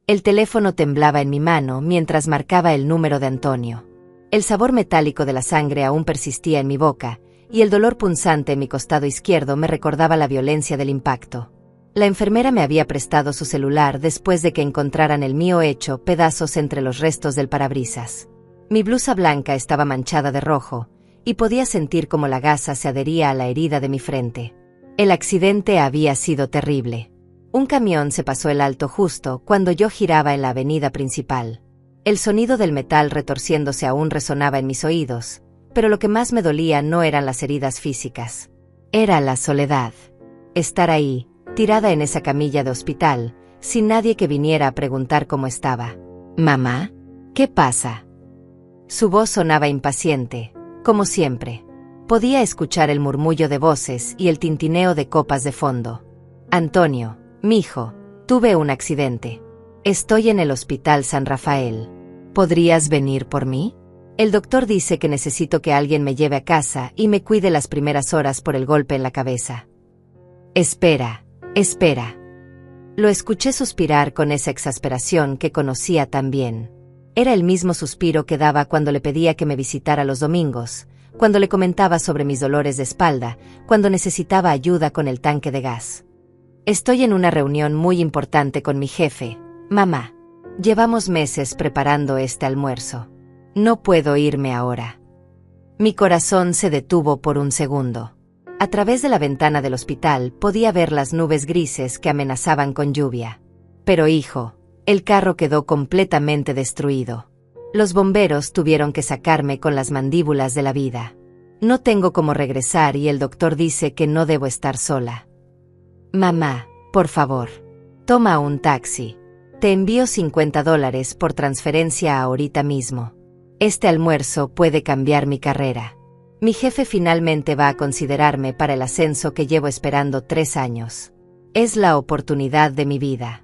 El teléfono temblaba en mi mano mientras marcaba el número de Antonio. El sabor metálico de la sangre aún persistía en mi boca, y el dolor punzante en mi costado izquierdo me recordaba la violencia del impacto. La enfermera me había prestado su celular después de que encontraran el mío hecho pedazos entre los restos del parabrisas. Mi blusa blanca estaba manchada de rojo, y podía sentir cómo la gasa se adhería a la herida de mi frente. El accidente había sido terrible. Un camión se pasó el alto justo cuando yo giraba en la avenida principal. El sonido del metal retorciéndose aún resonaba en mis oídos, pero lo que más me dolía no eran las heridas físicas. Era la soledad. Estar ahí, tirada en esa camilla de hospital, sin nadie que viniera a preguntar cómo estaba. «Mamá, ¿qué pasa?». Su voz sonaba impaciente, como siempre. Podía escuchar el murmullo de voces y el tintineo de copas de fondo. «Antonio, mijo, tuve un accidente. Estoy en el Hospital San Rafael. ¿Podrías venir por mí? El doctor dice que necesito que alguien me lleve a casa y me cuide las primeras horas por el golpe en la cabeza». «Espera, espera». Lo escuché suspirar con esa exasperación que conocía tan bien. Era el mismo suspiro que daba cuando le pedía que me visitara los domingos, cuando le comentaba sobre mis dolores de espalda, cuando necesitaba ayuda con el tanque de gas. «Estoy en una reunión muy importante con mi jefe, mamá. Llevamos meses preparando este almuerzo. No puedo irme ahora». Mi corazón se detuvo por un segundo. A través de la ventana del hospital podía ver las nubes grises que amenazaban con lluvia. Pero hijo, el carro quedó completamente destruido. Los bomberos tuvieron que sacarme con las mandíbulas de la vida. No tengo cómo regresar y el doctor dice que no debo estar sola. «Mamá, por favor, toma un taxi. Te envío $50 por transferencia ahorita mismo. Este almuerzo puede cambiar mi carrera. Mi jefe finalmente va a considerarme para el ascenso que llevo esperando 3 años. Es la oportunidad de mi vida».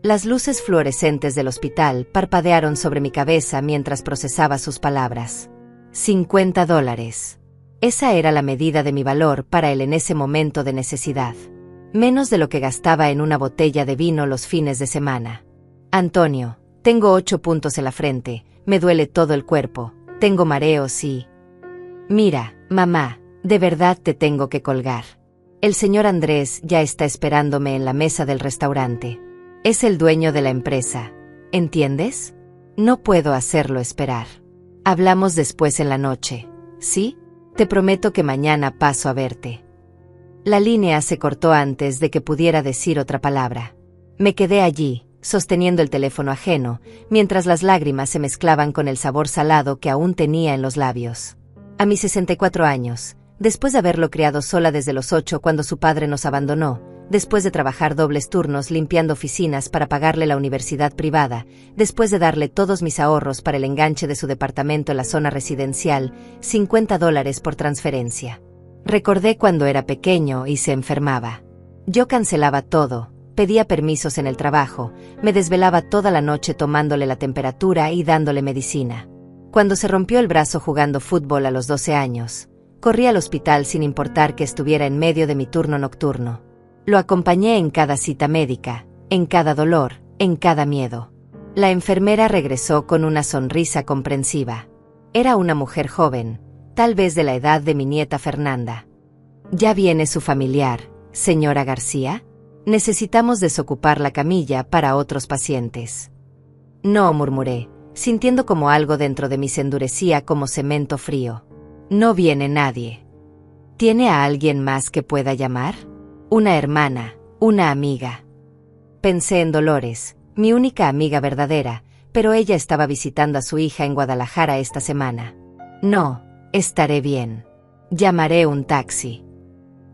Las luces fluorescentes del hospital parpadearon sobre mi cabeza mientras procesaba sus palabras. $50. Esa era la medida de mi valor para él en ese momento de necesidad. Menos de lo que gastaba en una botella de vino los fines de semana. «Antonio, tengo 8 puntos en la frente, me duele todo el cuerpo, tengo mareos y...». «Mira, mamá, de verdad te tengo que colgar. El señor Andrés ya está esperándome en la mesa del restaurante. Es el dueño de la empresa, ¿entiendes? No puedo hacerlo esperar. Hablamos después en la noche, ¿sí? Te prometo que mañana paso a verte». La línea se cortó antes de que pudiera decir otra palabra. Me quedé allí, sosteniendo el teléfono ajeno, mientras las lágrimas se mezclaban con el sabor salado que aún tenía en los labios. A mis 64 años, después de haberlo criado sola desde los 8 cuando su padre nos abandonó, después de trabajar dobles turnos limpiando oficinas para pagarle la universidad privada, después de darle todos mis ahorros para el enganche de su departamento en la zona residencial, $50 por transferencia. Recordé cuando era pequeño y se enfermaba. Yo cancelaba todo, pedía permisos en el trabajo, me desvelaba toda la noche tomándole la temperatura y dándole medicina. Cuando se rompió el brazo jugando fútbol a los 12 años, corrí al hospital sin importar que estuviera en medio de mi turno nocturno. Lo acompañé en cada cita médica, en cada dolor, en cada miedo. La enfermera regresó con una sonrisa comprensiva. Era una mujer joven, tal vez de la edad de mi nieta Fernanda. «¿Ya viene su familiar, señora García? Necesitamos desocupar la camilla para otros pacientes». «No», murmuré, sintiendo como algo dentro de mí se endurecía como cemento frío. «No viene nadie». «¿Tiene a alguien más que pueda llamar? Una hermana, una amiga». Pensé en Dolores, mi única amiga verdadera, pero ella estaba visitando a su hija en Guadalajara esta semana. «No, estaré bien. Llamaré un taxi».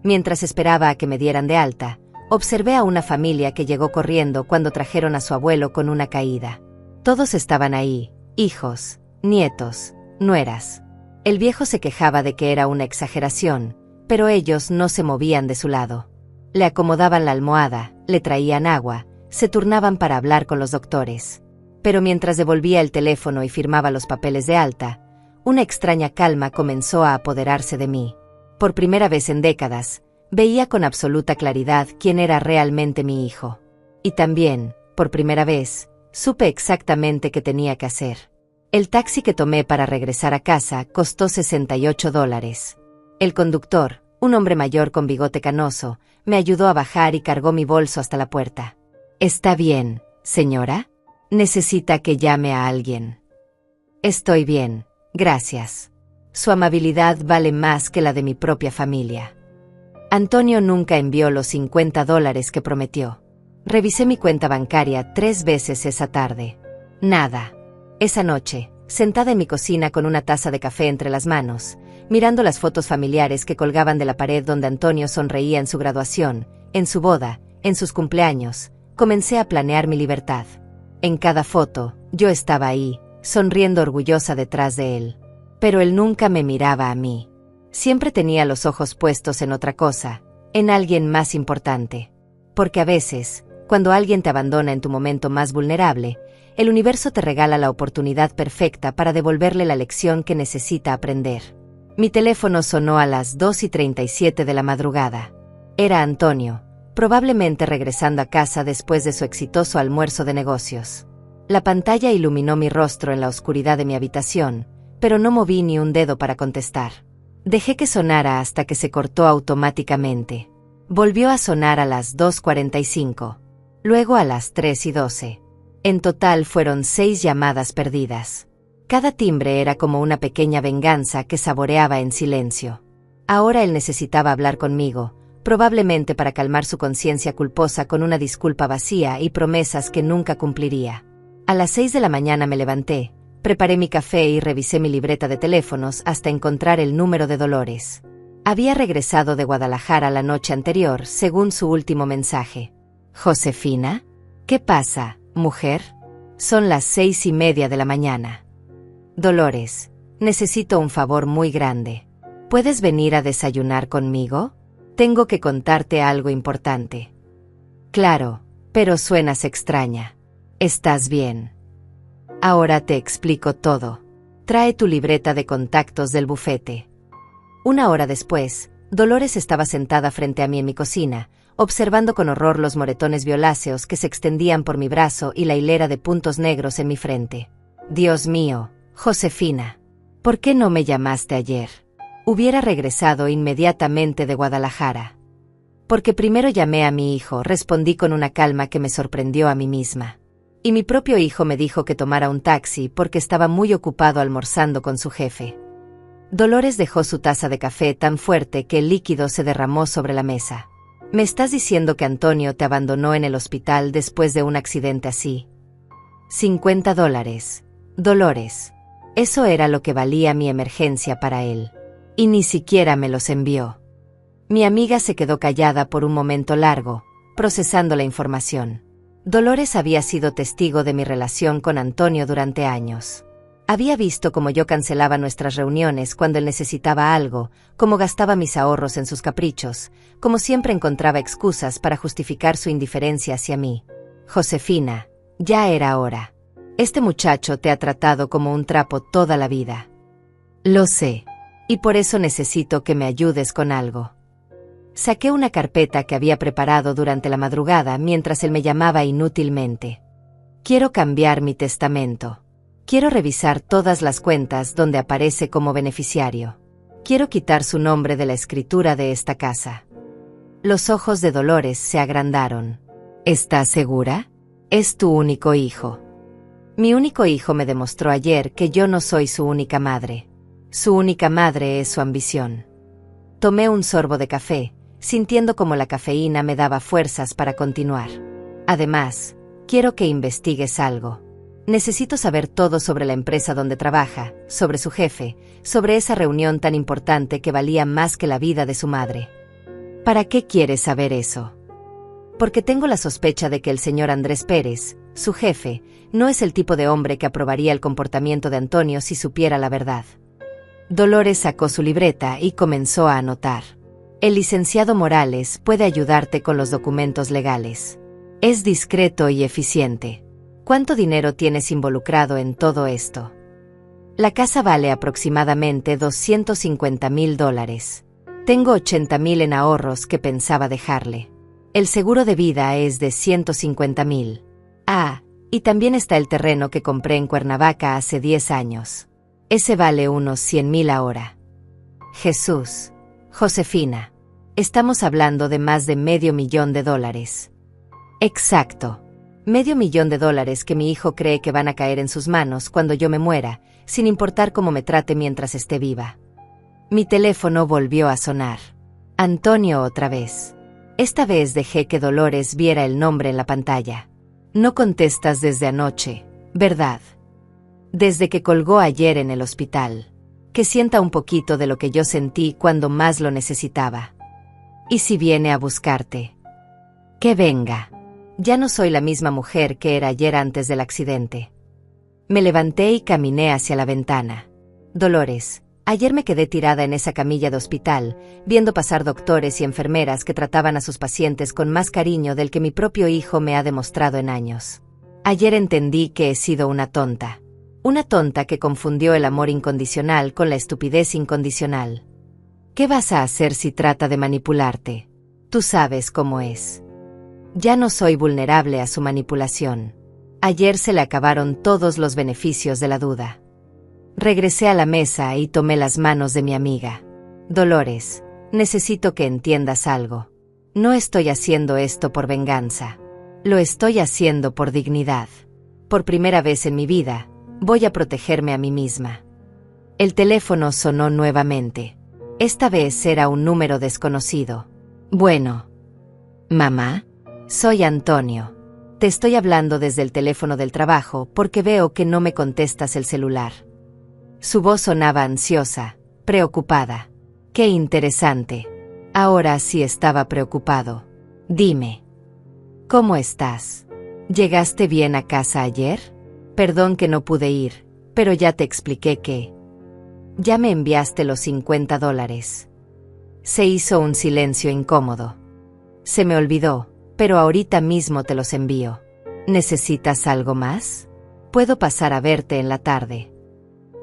Mientras esperaba a que me dieran de alta, observé a una familia que llegó corriendo cuando trajeron a su abuelo con una caída. Todos estaban ahí, hijos, nietos, nueras. El viejo se quejaba de que era una exageración, pero ellos no se movían de su lado. Le acomodaban la almohada, le traían agua, se turnaban para hablar con los doctores. Pero mientras devolvía el teléfono y firmaba los papeles de alta, una extraña calma comenzó a apoderarse de mí. Por primera vez en décadas, veía con absoluta claridad quién era realmente mi hijo. Y también, por primera vez, supe exactamente qué tenía que hacer. El taxi que tomé para regresar a casa costó $68. El conductor, un hombre mayor con bigote canoso, me ayudó a bajar y cargó mi bolso hasta la puerta. ¿Está bien, señora? ¿Necesita que llame a alguien? Estoy bien, gracias. Su amabilidad vale más que la de mi propia familia. Antonio nunca envió los $50 que prometió. Revisé mi cuenta bancaria 3 veces esa tarde. Nada. Esa noche, sentada en mi cocina con una taza de café entre las manos, mirando las fotos familiares que colgaban de la pared donde Antonio sonreía en su graduación, en su boda, en sus cumpleaños, comencé a planear mi libertad. En cada foto, yo estaba ahí, sonriendo orgullosa detrás de él. Pero él nunca me miraba a mí. Siempre tenía los ojos puestos en otra cosa, en alguien más importante. Porque a veces, cuando alguien te abandona en tu momento más vulnerable, el universo te regala la oportunidad perfecta para devolverle la lección que necesita aprender. Mi teléfono sonó a las 2:37 de la madrugada. Era Antonio, probablemente regresando a casa después de su exitoso almuerzo de negocios. La pantalla iluminó mi rostro en la oscuridad de mi habitación, pero no moví ni un dedo para contestar. Dejé que sonara hasta que se cortó automáticamente. Volvió a sonar a las 2:45, luego a las 3:12. En total fueron 6 llamadas perdidas. Cada timbre era como una pequeña venganza que saboreaba en silencio. Ahora él necesitaba hablar conmigo, probablemente para calmar su conciencia culposa con una disculpa vacía y promesas que nunca cumpliría. A las 6 de la mañana me levanté, preparé mi café y revisé mi libreta de teléfonos hasta encontrar el número de Dolores. Había regresado de Guadalajara la noche anterior, según su último mensaje. ¿Josefina? ¿Qué pasa, mujer? Son las 6:30 de la mañana. Dolores, necesito un favor muy grande. ¿Puedes venir a desayunar conmigo? Tengo que contarte algo importante. Claro, pero suenas extraña. ¿Estás bien? Ahora te explico todo. Trae tu libreta de contactos del bufete. 1 hora después, Dolores estaba sentada frente a mí en mi cocina, observando con horror los moretones violáceos que se extendían por mi brazo y la hilera de puntos negros en mi frente. Dios mío, Josefina, ¿por qué no me llamaste ayer? Hubiera regresado inmediatamente de Guadalajara. Porque primero llamé a mi hijo, respondí con una calma que me sorprendió a mí misma. Y mi propio hijo me dijo que tomara un taxi porque estaba muy ocupado almorzando con su jefe. Dolores dejó su taza de café tan fuerte que el líquido se derramó sobre la mesa. ¿Me estás diciendo que Antonio te abandonó en el hospital después de un accidente así? $50. Dolores. Eso era lo que valía mi emergencia para él. Y ni siquiera me los envió. Mi amiga se quedó callada por un momento largo, procesando la información. Dolores había sido testigo de mi relación con Antonio durante años. Había visto cómo yo cancelaba nuestras reuniones cuando él necesitaba algo, cómo gastaba mis ahorros en sus caprichos, cómo siempre encontraba excusas para justificar su indiferencia hacia mí. Josefina, ya era hora. Este muchacho te ha tratado como un trapo toda la vida. Lo sé. Y por eso necesito que me ayudes con algo. Saqué una carpeta que había preparado durante la madrugada mientras él me llamaba inútilmente. Quiero cambiar mi testamento. Quiero revisar todas las cuentas donde aparece como beneficiario. Quiero quitar su nombre de la escritura de esta casa. Los ojos de Dolores se agrandaron. ¿Estás segura? Es tu único hijo. Mi único hijo me demostró ayer que yo no soy su única madre. Su única madre es su ambición. Tomé un sorbo de café, sintiendo como la cafeína me daba fuerzas para continuar. Además, quiero que investigues algo. Necesito saber todo sobre la empresa donde trabaja, sobre su jefe, sobre esa reunión tan importante que valía más que la vida de su madre. ¿Para qué quieres saber eso? Porque tengo la sospecha de que el señor Andrés Pérez, su jefe, no es el tipo de hombre que aprobaría el comportamiento de Antonio si supiera la verdad. Dolores sacó su libreta y comenzó a anotar. El licenciado Morales puede ayudarte con los documentos legales. Es discreto y eficiente. ¿Cuánto dinero tienes involucrado en todo esto? La casa vale aproximadamente $250,000. Tengo $80,000 en ahorros que pensaba dejarle. El seguro de vida es de $150,000. Ah, y también está el terreno que compré en Cuernavaca hace 10 años. Ese vale unos 100,000 ahora. Jesús. Josefina. Estamos hablando de más de $500,000. Exacto. $500,000 que mi hijo cree que van a caer en sus manos cuando yo me muera, sin importar cómo me trate mientras esté viva. Mi teléfono volvió a sonar. Antonio otra vez. Esta vez dejé que Dolores viera el nombre en la pantalla. No contestas desde anoche, ¿verdad? Desde que colgó ayer en el hospital. Que sienta un poquito de lo que yo sentí cuando más lo necesitaba. ¿Y si viene a buscarte? Que venga. Ya no soy la misma mujer que era ayer antes del accidente. Me levanté y caminé hacia la ventana. Dolores, ayer me quedé tirada en esa camilla de hospital, viendo pasar doctores y enfermeras que trataban a sus pacientes con más cariño del que mi propio hijo me ha demostrado en años. Ayer entendí que he sido una tonta. Una tonta que confundió el amor incondicional con la estupidez incondicional. ¿Qué vas a hacer si trata de manipularte? Tú sabes cómo es. Ya no soy vulnerable a su manipulación. Ayer se le acabaron todos los beneficios de la duda. Regresé a la mesa y tomé las manos de mi amiga. Dolores, necesito que entiendas algo. No estoy haciendo esto por venganza. Lo estoy haciendo por dignidad. Por primera vez en mi vida, voy a protegerme a mí misma. El teléfono sonó nuevamente. Esta vez era un número desconocido. Bueno. ¿Mamá? Soy Antonio. Te estoy hablando desde el teléfono del trabajo porque veo que no me contestas el celular. Su voz sonaba ansiosa, preocupada. Qué interesante. Ahora sí estaba preocupado. Dime. ¿Cómo estás? ¿Llegaste bien a casa ayer? Perdón que no pude ir, pero ya te expliqué que... Ya me enviaste los $50. Se hizo un silencio incómodo. Se me olvidó, pero ahorita mismo te los envío. ¿Necesitas algo más? Puedo pasar a verte en la tarde.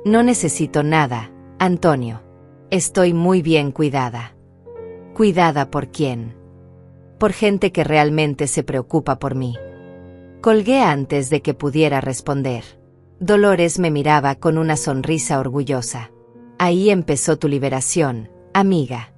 No necesito nada, Antonio. Estoy muy bien cuidada. ¿Cuidada por quién? Por gente que realmente se preocupa por mí. Colgué antes de que pudiera responder. Dolores me miraba con una sonrisa orgullosa. Ahí empezó tu liberación, amiga.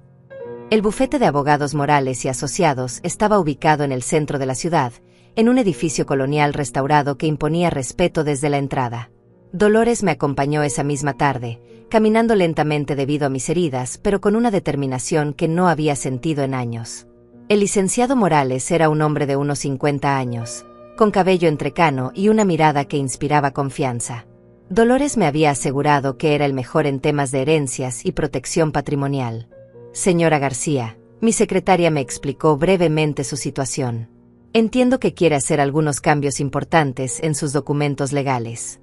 El bufete de abogados Morales y Asociados estaba ubicado en el centro de la ciudad, en un edificio colonial restaurado que imponía respeto desde la entrada. Dolores me acompañó esa misma tarde, caminando lentamente debido a mis heridas, pero con una determinación que no había sentido en años. El licenciado Morales era un hombre de unos 50 años, con cabello entrecano y una mirada que inspiraba confianza. Dolores me había asegurado que era el mejor en temas de herencias y protección patrimonial. Señora García, mi secretaria me explicó brevemente su situación. Entiendo que quiere hacer algunos cambios importantes en sus documentos legales.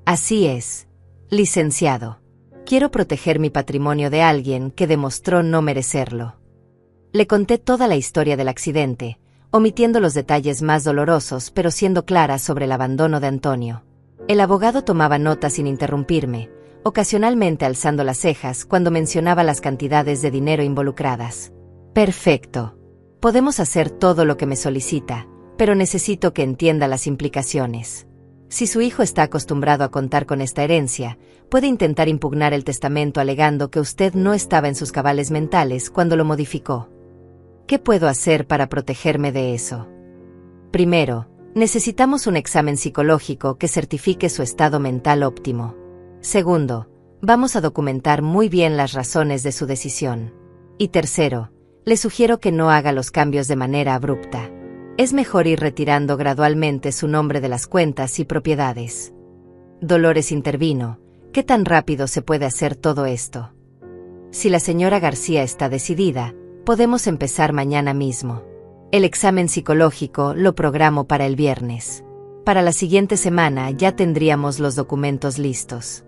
Así es, licenciado. Quiero proteger mi patrimonio de alguien que demostró no merecerlo. Le conté toda la historia del accidente, omitiendo los detalles más dolorosos pero siendo clara sobre el abandono de Antonio. El abogado tomaba nota sin interrumpirme, ocasionalmente alzando las cejas cuando mencionaba las cantidades de dinero involucradas. Perfecto. Podemos hacer todo lo que me solicita, pero necesito que entienda las implicaciones. Si su hijo está acostumbrado a contar con esta herencia, puede intentar impugnar el testamento alegando que usted no estaba en sus cabales mentales cuando lo modificó. ¿Qué puedo hacer para protegerme de eso? Primero, necesitamos un examen psicológico que certifique su estado mental óptimo. Segundo, vamos a documentar muy bien las razones de su decisión. Y tercero, le sugiero que no haga los cambios de manera abrupta. Es mejor ir retirando gradualmente su nombre de las cuentas y propiedades. Dolores intervino. ¿Qué tan rápido se puede hacer todo esto? Si la señora García está decidida, podemos empezar mañana mismo. El examen psicológico lo programo para el viernes. Para la siguiente semana ya tendríamos los documentos listos.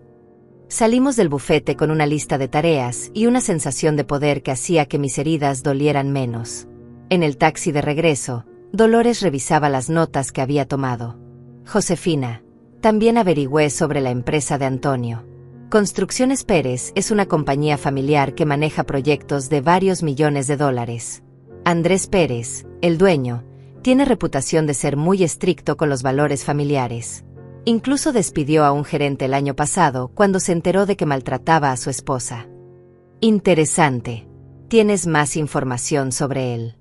Salimos del bufete con una lista de tareas y una sensación de poder que hacía que mis heridas dolieran menos. En el taxi de regreso, Dolores revisaba las notas que había tomado. Josefina, también averigüé sobre la empresa de Antonio. Construcciones Pérez es una compañía familiar que maneja proyectos de varios millones de dólares. Andrés Pérez, el dueño, Tiene reputación de ser muy estricto con los valores familiares. Incluso despidió a un gerente el año pasado cuando se enteró de que maltrataba a su esposa. Interesante. ¿Tienes más información sobre él?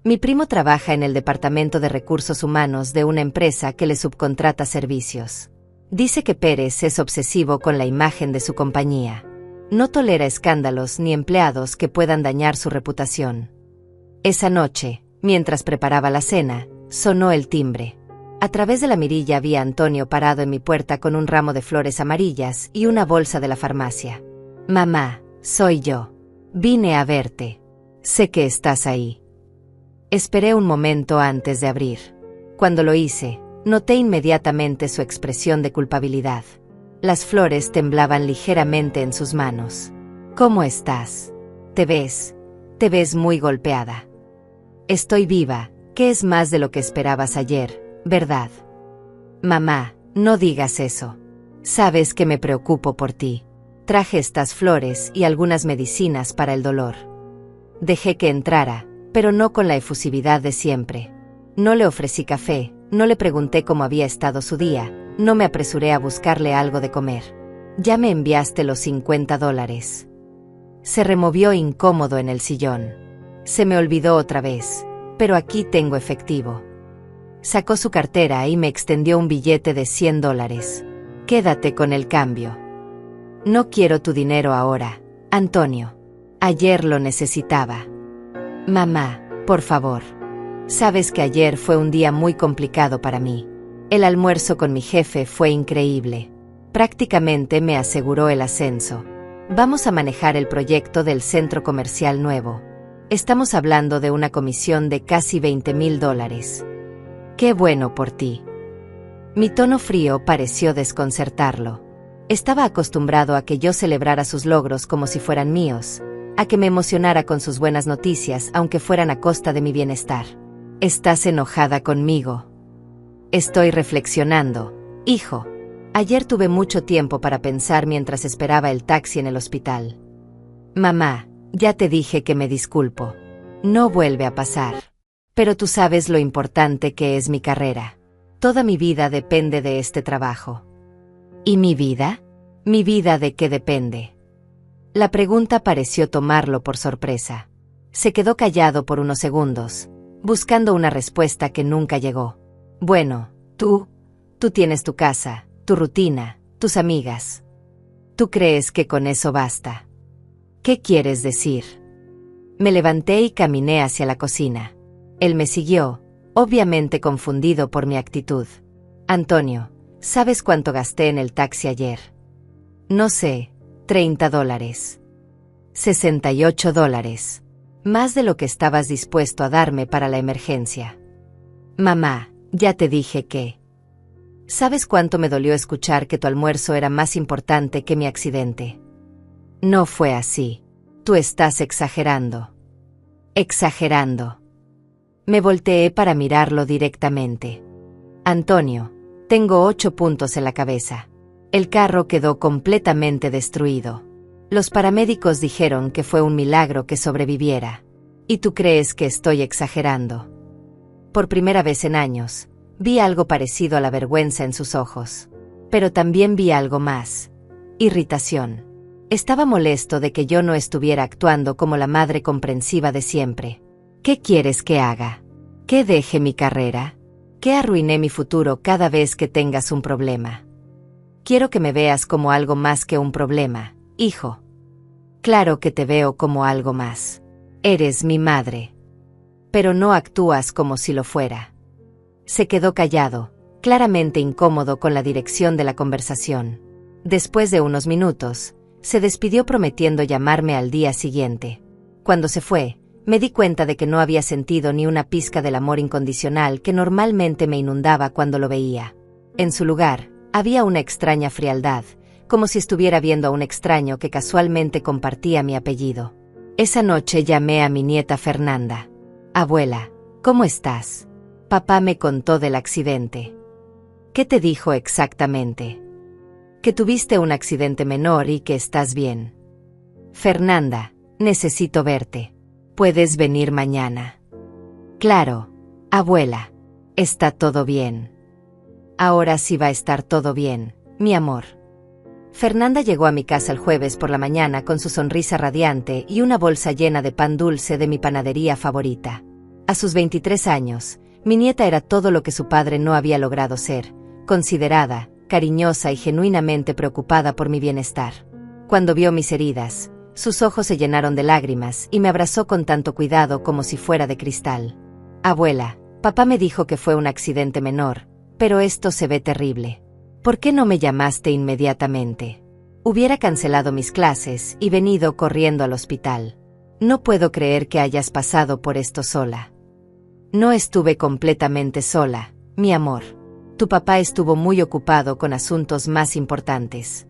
Mi primo trabaja en el departamento de recursos humanos de una empresa que le subcontrata servicios. Dice que Pérez es obsesivo con la imagen de su compañía. No tolera escándalos ni empleados que puedan dañar su reputación. Esa noche, mientras preparaba la cena, sonó el timbre. A través de la mirilla vi a Antonio parado en mi puerta con un ramo de flores amarillas y una bolsa de la farmacia. Mamá, soy yo. Vine a verte. Sé que estás ahí. Esperé un momento antes de abrir. Cuando lo hice, noté inmediatamente su expresión de culpabilidad. Las flores temblaban ligeramente en sus manos. ¿Cómo estás? Te ves muy golpeada. Estoy viva, que es más de lo que esperabas ayer, ¿verdad? Mamá, no digas eso. Sabes que me preocupo por ti. Traje estas flores y algunas medicinas para el dolor. Dejé que entrara, pero no con la efusividad de siempre. No le ofrecí café, no le pregunté cómo había estado su día, no me apresuré a buscarle algo de comer. Ya me enviaste los $50. Se removió incómodo en el sillón. Se me olvidó otra vez, pero aquí tengo efectivo. Sacó su cartera y me extendió un billete de $100. Quédate con el cambio. No quiero tu dinero ahora, Antonio. Ayer lo necesitaba. Mamá, por favor. Sabes que ayer fue un día muy complicado para mí. El almuerzo con mi jefe fue increíble. Prácticamente me aseguró el ascenso. Vamos a manejar el proyecto del centro comercial nuevo. Estamos hablando de una comisión de casi $20,000. Qué bueno por ti. Mi tono frío pareció desconcertarlo. Estaba acostumbrado a que yo celebrara sus logros como si fueran míos, a que me emocionara con sus buenas noticias aunque fueran a costa de mi bienestar. ¿Estás enojada conmigo? Estoy reflexionando, hijo. Ayer tuve mucho tiempo para pensar mientras esperaba el taxi en el hospital. Mamá, ya te dije que me disculpo. No vuelve a pasar. Pero tú sabes lo importante que es mi carrera. Toda mi vida depende de este trabajo. ¿Y mi vida? ¿Mi vida de qué depende? La pregunta pareció tomarlo por sorpresa. Se quedó callado por unos segundos, buscando una respuesta que nunca llegó. Bueno, tú tienes tu casa, tu rutina, tus amigas. ¿Tú crees que con eso basta? ¿Qué quieres decir? Me levanté y caminé hacia la cocina. Él me siguió, obviamente confundido por mi actitud. Antonio, ¿sabes cuánto gasté en el taxi ayer? No sé, $30. $68. Más de lo que estabas dispuesto a darme para la emergencia. Mamá, ya te dije que... ¿Sabes cuánto me dolió escuchar que tu almuerzo era más importante que mi accidente? No fue así. Tú estás exagerando. Exagerando. Me volteé para mirarlo directamente. Antonio, tengo 8 puntos en la cabeza. El carro quedó completamente destruido. Los paramédicos dijeron que fue un milagro que sobreviviera. ¿Y tú crees que estoy exagerando? Por primera vez en años, vi algo parecido a la vergüenza en sus ojos. Pero también vi algo más. Irritación. Estaba molesto de que yo no estuviera actuando como la madre comprensiva de siempre. ¿Qué quieres que haga? ¿Que deje mi carrera? ¿Que arruiné mi futuro cada vez que tengas un problema? Quiero que me veas como algo más que un problema, hijo. Claro que te veo como algo más. Eres mi madre. Pero no actúas como si lo fuera. Se quedó callado, claramente incómodo con la dirección de la conversación. Después de unos minutos, se despidió prometiendo llamarme al día siguiente. Cuando se fue, me di cuenta de que no había sentido ni una pizca del amor incondicional que normalmente me inundaba cuando lo veía. En su lugar, había una extraña frialdad, como si estuviera viendo a un extraño que casualmente compartía mi apellido. Esa noche llamé a mi nieta Fernanda. Abuela, ¿cómo estás? Papá me contó del accidente. ¿Qué te dijo exactamente? Que tuviste un accidente menor y que estás bien. Fernanda, necesito verte. ¿Puedes venir mañana? Claro, Abuela, está todo bien. Ahora sí va a estar todo bien, mi amor. Fernanda llegó a mi casa el jueves por la mañana con su sonrisa radiante y una bolsa llena de pan dulce de mi panadería favorita. A sus 23 años, mi nieta era todo lo que su padre no había logrado ser: considerada, cariñosa y genuinamente preocupada por mi bienestar. Cuando vio mis heridas, sus ojos se llenaron de lágrimas y me abrazó con tanto cuidado como si fuera de cristal. Abuela, papá me dijo que fue un accidente menor, pero esto se ve terrible. ¿Por qué no me llamaste inmediatamente? Hubiera cancelado mis clases y venido corriendo al hospital. No puedo creer que hayas pasado por esto sola. No estuve completamente sola, mi amor. Tu papá estuvo muy ocupado con asuntos más importantes.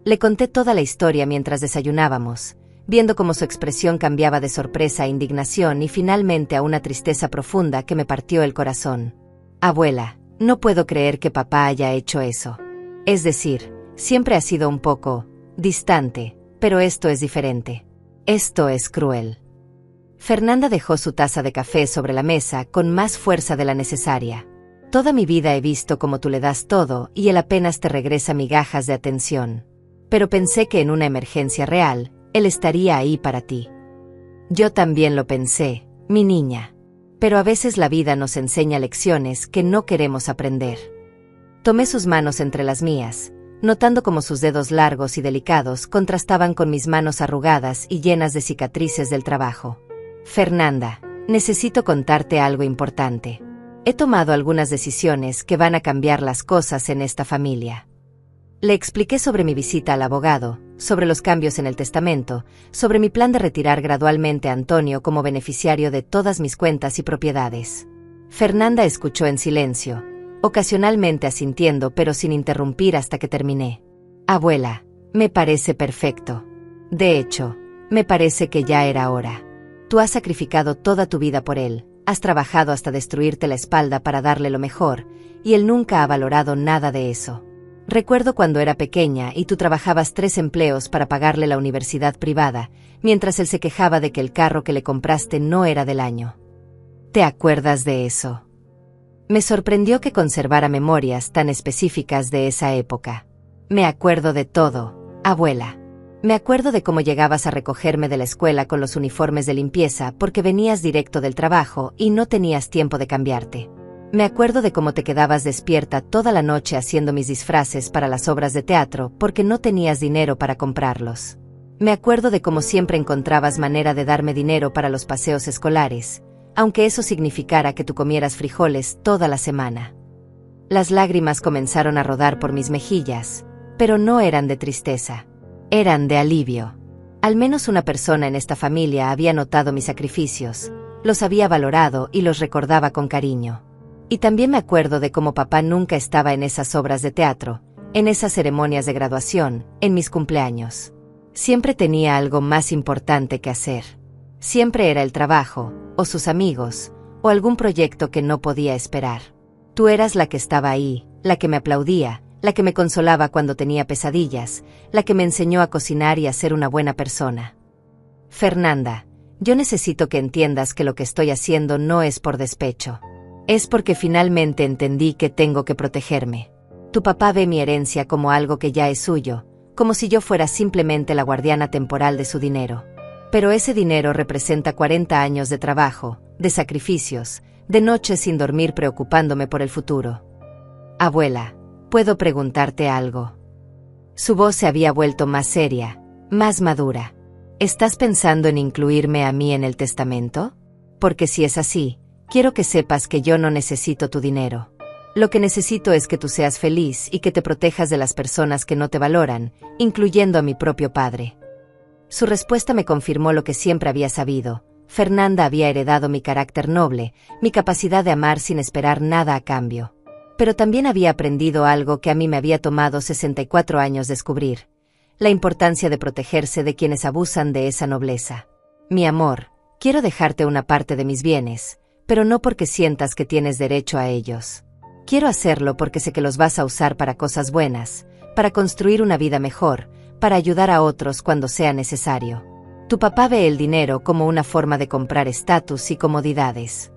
Le conté toda la historia mientras desayunábamos, viendo cómo su expresión cambiaba de sorpresa a indignación y finalmente a una tristeza profunda que me partió el corazón. Abuela, no puedo creer que papá haya hecho eso. Es decir, siempre ha sido un poco distante, pero esto es diferente. Esto es cruel. Fernanda dejó su taza de café sobre la mesa con más fuerza de la necesaria. Toda mi vida he visto cómo tú le das todo y él apenas te regresa migajas de atención. Pero pensé que en una emergencia real, él estaría ahí para ti. Yo también lo pensé, mi niña. Pero a veces la vida nos enseña lecciones que no queremos aprender. Tomé sus manos entre las mías, notando cómo sus dedos largos y delicados contrastaban con mis manos arrugadas y llenas de cicatrices del trabajo. Fernanda, necesito contarte algo importante. He tomado algunas decisiones que van a cambiar las cosas en esta familia. Le expliqué sobre mi visita al abogado, sobre los cambios en el testamento, sobre mi plan de retirar gradualmente a Antonio como beneficiario de todas mis cuentas y propiedades. Fernanda escuchó en silencio, ocasionalmente asintiendo pero sin interrumpir hasta que terminé. Abuela, me parece perfecto. De hecho, me parece que ya era hora. Tú has sacrificado toda tu vida por él, has trabajado hasta destruirte la espalda para darle lo mejor, y él nunca ha valorado nada de eso. Recuerdo cuando era pequeña y tú trabajabas 3 empleos para pagarle la universidad privada, mientras él se quejaba de que el carro que le compraste no era del año. ¿Te acuerdas de eso? Me sorprendió que conservara memorias tan específicas de esa época. Me acuerdo de todo, abuela. Me acuerdo de cómo llegabas a recogerme de la escuela con los uniformes de limpieza porque venías directo del trabajo y no tenías tiempo de cambiarte. Me acuerdo de cómo te quedabas despierta toda la noche haciendo mis disfraces para las obras de teatro porque no tenías dinero para comprarlos. Me acuerdo de cómo siempre encontrabas manera de darme dinero para los paseos escolares, aunque eso significara que tú comieras frijoles toda la semana. Las lágrimas comenzaron a rodar por mis mejillas, pero no eran de tristeza. Eran de alivio. Al menos una persona en esta familia había notado mis sacrificios, los había valorado y los recordaba con cariño. Y también me acuerdo de cómo papá nunca estaba en esas obras de teatro, en esas ceremonias de graduación, en mis cumpleaños. Siempre tenía algo más importante que hacer. Siempre era el trabajo, o sus amigos, o algún proyecto que no podía esperar. Tú eras la que estaba ahí, la que me aplaudía, la que me consolaba cuando tenía pesadillas, la que me enseñó a cocinar y a ser una buena persona. Fernanda, yo necesito que entiendas que lo que estoy haciendo no es por despecho. Es porque finalmente entendí que tengo que protegerme. Tu papá ve mi herencia como algo que ya es suyo, como si yo fuera simplemente la guardiana temporal de su dinero. Pero ese dinero representa 40 años de trabajo, de sacrificios, de noches sin dormir preocupándome por el futuro. Abuela, ¿puedo preguntarte algo? Su voz se había vuelto más seria, más madura. ¿Estás pensando en incluirme a mí en el testamento? Porque si es así, quiero que sepas que yo no necesito tu dinero. Lo que necesito es que tú seas feliz y que te protejas de las personas que no te valoran, incluyendo a mi propio padre. Su respuesta me confirmó lo que siempre había sabido. Fernanda había heredado mi carácter noble, mi capacidad de amar sin esperar nada a cambio. Pero también había aprendido algo que a mí me había tomado 64 años descubrir: la importancia de protegerse de quienes abusan de esa nobleza. Mi amor, quiero dejarte una parte de mis bienes, pero no porque sientas que tienes derecho a ellos. Quiero hacerlo porque sé que los vas a usar para cosas buenas, para construir una vida mejor, para ayudar a otros cuando sea necesario. Tu papá ve el dinero como una forma de comprar estatus y comodidades.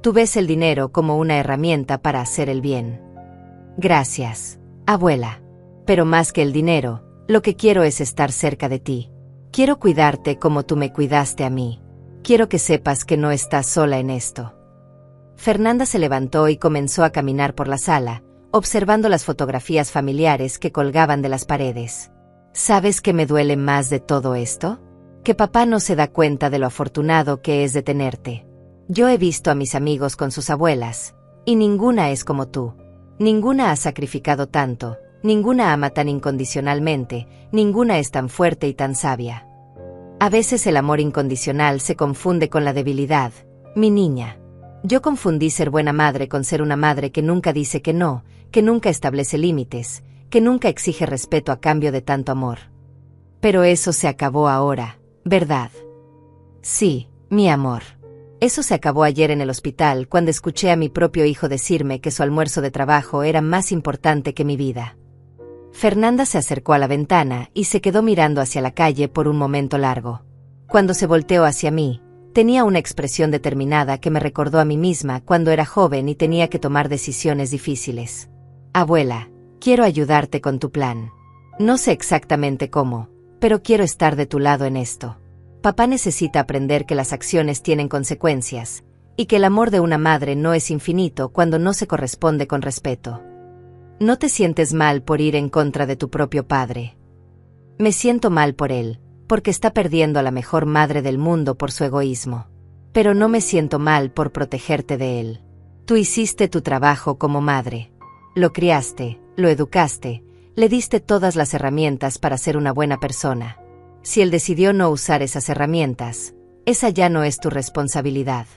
Tú ves el dinero como una herramienta para hacer el bien. Gracias, abuela. Pero más que el dinero, lo que quiero es estar cerca de ti. Quiero cuidarte como tú me cuidaste a mí. Quiero que sepas que no estás sola en esto. Fernanda se levantó y comenzó a caminar por la sala, observando las fotografías familiares que colgaban de las paredes. ¿Sabes qué me duele más de todo esto? Que papá no se da cuenta de lo afortunado que es de tenerte. Yo he visto a mis amigos con sus abuelas, y ninguna es como tú. Ninguna ha sacrificado tanto, ninguna ama tan incondicionalmente, ninguna es tan fuerte y tan sabia. A veces el amor incondicional se confunde con la debilidad, mi niña. Yo confundí ser buena madre con ser una madre que nunca dice que no, que nunca establece límites, que nunca exige respeto a cambio de tanto amor. Pero eso se acabó ahora, ¿verdad? Sí, mi amor. Eso se acabó ayer en el hospital cuando escuché a mi propio hijo decirme que su almuerzo de trabajo era más importante que mi vida. Fernanda se acercó a la ventana y se quedó mirando hacia la calle por un momento largo. Cuando se volteó hacia mí, tenía una expresión determinada que me recordó a mí misma cuando era joven y tenía que tomar decisiones difíciles. Abuela, quiero ayudarte con tu plan. No sé exactamente cómo, pero quiero estar de tu lado en esto. Papá necesita aprender que las acciones tienen consecuencias, y que el amor de una madre no es infinito cuando no se corresponde con respeto. No te sientes mal por ir en contra de tu propio padre. Me siento mal por él, porque está perdiendo a la mejor madre del mundo por su egoísmo. Pero no me siento mal por protegerte de él. Tú hiciste tu trabajo como madre. Lo criaste, lo educaste, le diste todas las herramientas para ser una buena persona. Si él decidió no usar esas herramientas, esa ya no es tu responsabilidad.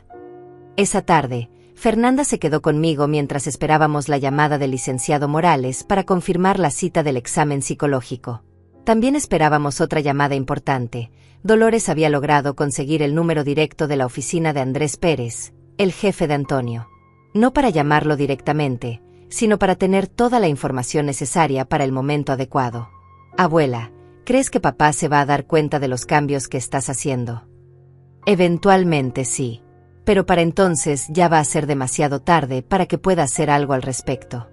Esa tarde, Fernanda se quedó conmigo mientras esperábamos la llamada del licenciado Morales para confirmar la cita del examen psicológico. También esperábamos otra llamada importante. Dolores había logrado conseguir el número directo de la oficina de Andrés Pérez, el jefe de Antonio. No para llamarlo directamente, sino para tener toda la información necesaria para el momento adecuado. Abuela, ¿crees que papá se va a dar cuenta de los cambios que estás haciendo? Eventualmente sí. Pero para entonces ya va a ser demasiado tarde para que pueda hacer algo al respecto.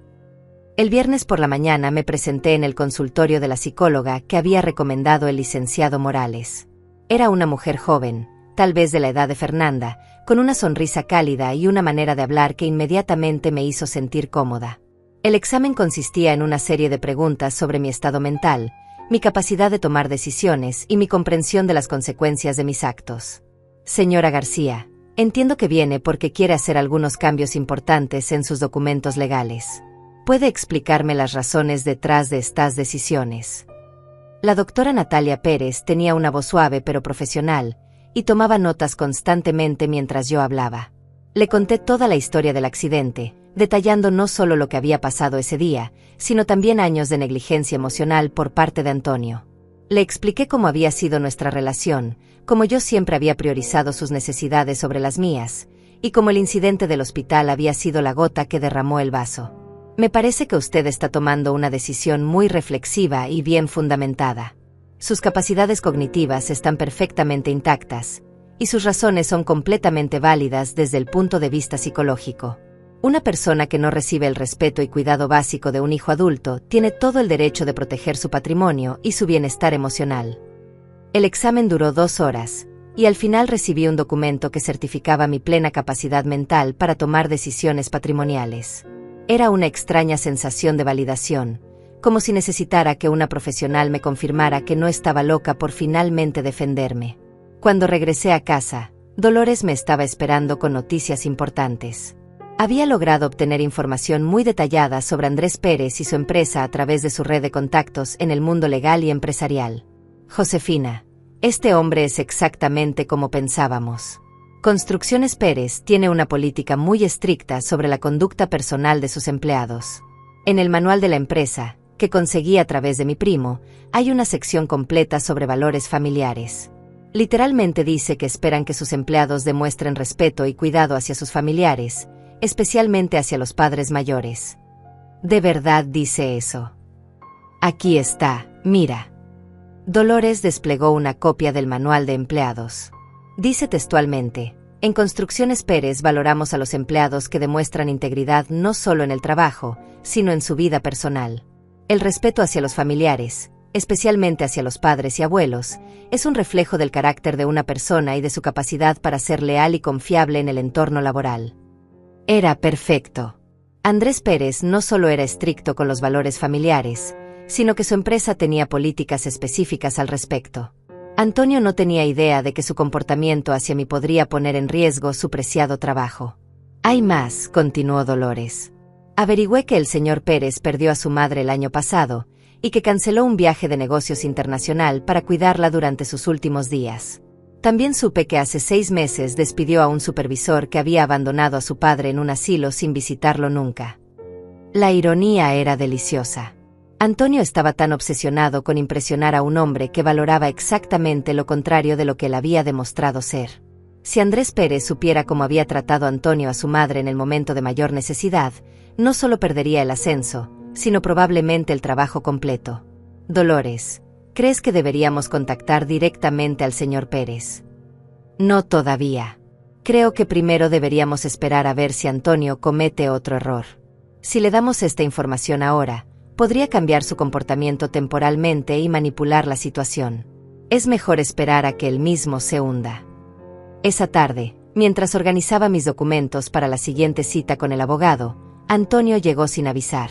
El viernes por la mañana me presenté en el consultorio de la psicóloga que había recomendado el licenciado Morales. Era una mujer joven, tal vez de la edad de Fernanda, con una sonrisa cálida y una manera de hablar que inmediatamente me hizo sentir cómoda. El examen consistía en una serie de preguntas sobre mi estado mental, mi capacidad de tomar decisiones y mi comprensión de las consecuencias de mis actos. Señora García, entiendo que viene porque quiere hacer algunos cambios importantes en sus documentos legales. ¿Puede explicarme las razones detrás de estas decisiones? La doctora Natalia Pérez tenía una voz suave pero profesional, y tomaba notas constantemente mientras yo hablaba. Le conté toda la historia del accidente, detallando no solo lo que había pasado ese día, sino también años de negligencia emocional por parte de Antonio. Le expliqué cómo había sido nuestra relación, cómo yo siempre había priorizado sus necesidades sobre las mías, y cómo el incidente del hospital había sido la gota que derramó el vaso. Me parece que usted está tomando una decisión muy reflexiva y bien fundamentada. Sus capacidades cognitivas están perfectamente intactas, y sus razones son completamente válidas desde el punto de vista psicológico. Una persona que no recibe el respeto y cuidado básico de un hijo adulto tiene todo el derecho de proteger su patrimonio y su bienestar emocional. El examen duró 2 horas, y al final recibí un documento que certificaba mi plena capacidad mental para tomar decisiones patrimoniales. Era una extraña sensación de validación, como si necesitara que una profesional me confirmara que no estaba loca por finalmente defenderme. Cuando regresé a casa, Dolores me estaba esperando con noticias importantes. Había logrado obtener información muy detallada sobre Andrés Pérez y su empresa a través de su red de contactos en el mundo legal y empresarial. Josefina, este hombre es exactamente como pensábamos. Construcciones Pérez tiene una política muy estricta sobre la conducta personal de sus empleados. En el manual de la empresa, que conseguí a través de mi primo, hay una sección completa sobre valores familiares. Literalmente dice que esperan que sus empleados demuestren respeto y cuidado hacia sus familiares, especialmente hacia los padres mayores. ¿De verdad dice eso? Aquí está, mira. Dolores desplegó una copia del manual de empleados. Dice textualmente, En Construcciones Pérez valoramos a los empleados que demuestran integridad no solo en el trabajo, sino en su vida personal. El respeto hacia los familiares, especialmente hacia los padres y abuelos, es un reflejo del carácter de una persona y de su capacidad para ser leal y confiable en el entorno laboral. Era perfecto. Andrés Pérez no solo era estricto con los valores familiares, sino que su empresa tenía políticas específicas al respecto. Antonio no tenía idea de que su comportamiento hacia mí podría poner en riesgo su preciado trabajo. Hay más, continuó Dolores. Averigüé que el señor Pérez perdió a su madre el año pasado y que canceló un viaje de negocios internacional para cuidarla durante sus últimos días. También supe que hace 6 meses despidió a un supervisor que había abandonado a su padre en un asilo sin visitarlo nunca. La ironía era deliciosa. Antonio estaba tan obsesionado con impresionar a un hombre que valoraba exactamente lo contrario de lo que él había demostrado ser. Si Andrés Pérez supiera cómo había tratado Antonio a su madre en el momento de mayor necesidad, no solo perdería el ascenso, sino probablemente el trabajo completo. Dolores, ¿crees que deberíamos contactar directamente al señor Pérez? No todavía. Creo que primero deberíamos esperar a ver si Antonio comete otro error. Si le damos esta información ahora, podría cambiar su comportamiento temporalmente y manipular la situación. Es mejor esperar a que él mismo se hunda. Esa tarde, mientras organizaba mis documentos para la siguiente cita con el abogado, Antonio llegó sin avisar.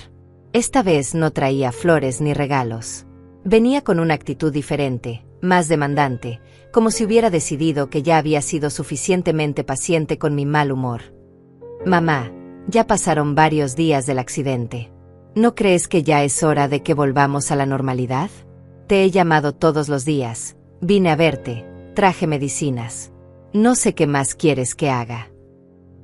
Esta vez no traía flores ni regalos. Venía con una actitud diferente, más demandante, como si hubiera decidido que ya había sido suficientemente paciente con mi mal humor. Mamá, ya pasaron varios días del accidente. ¿No crees que ya es hora de que volvamos a la normalidad? Te he llamado todos los días, vine a verte, traje medicinas. No sé qué más quieres que haga.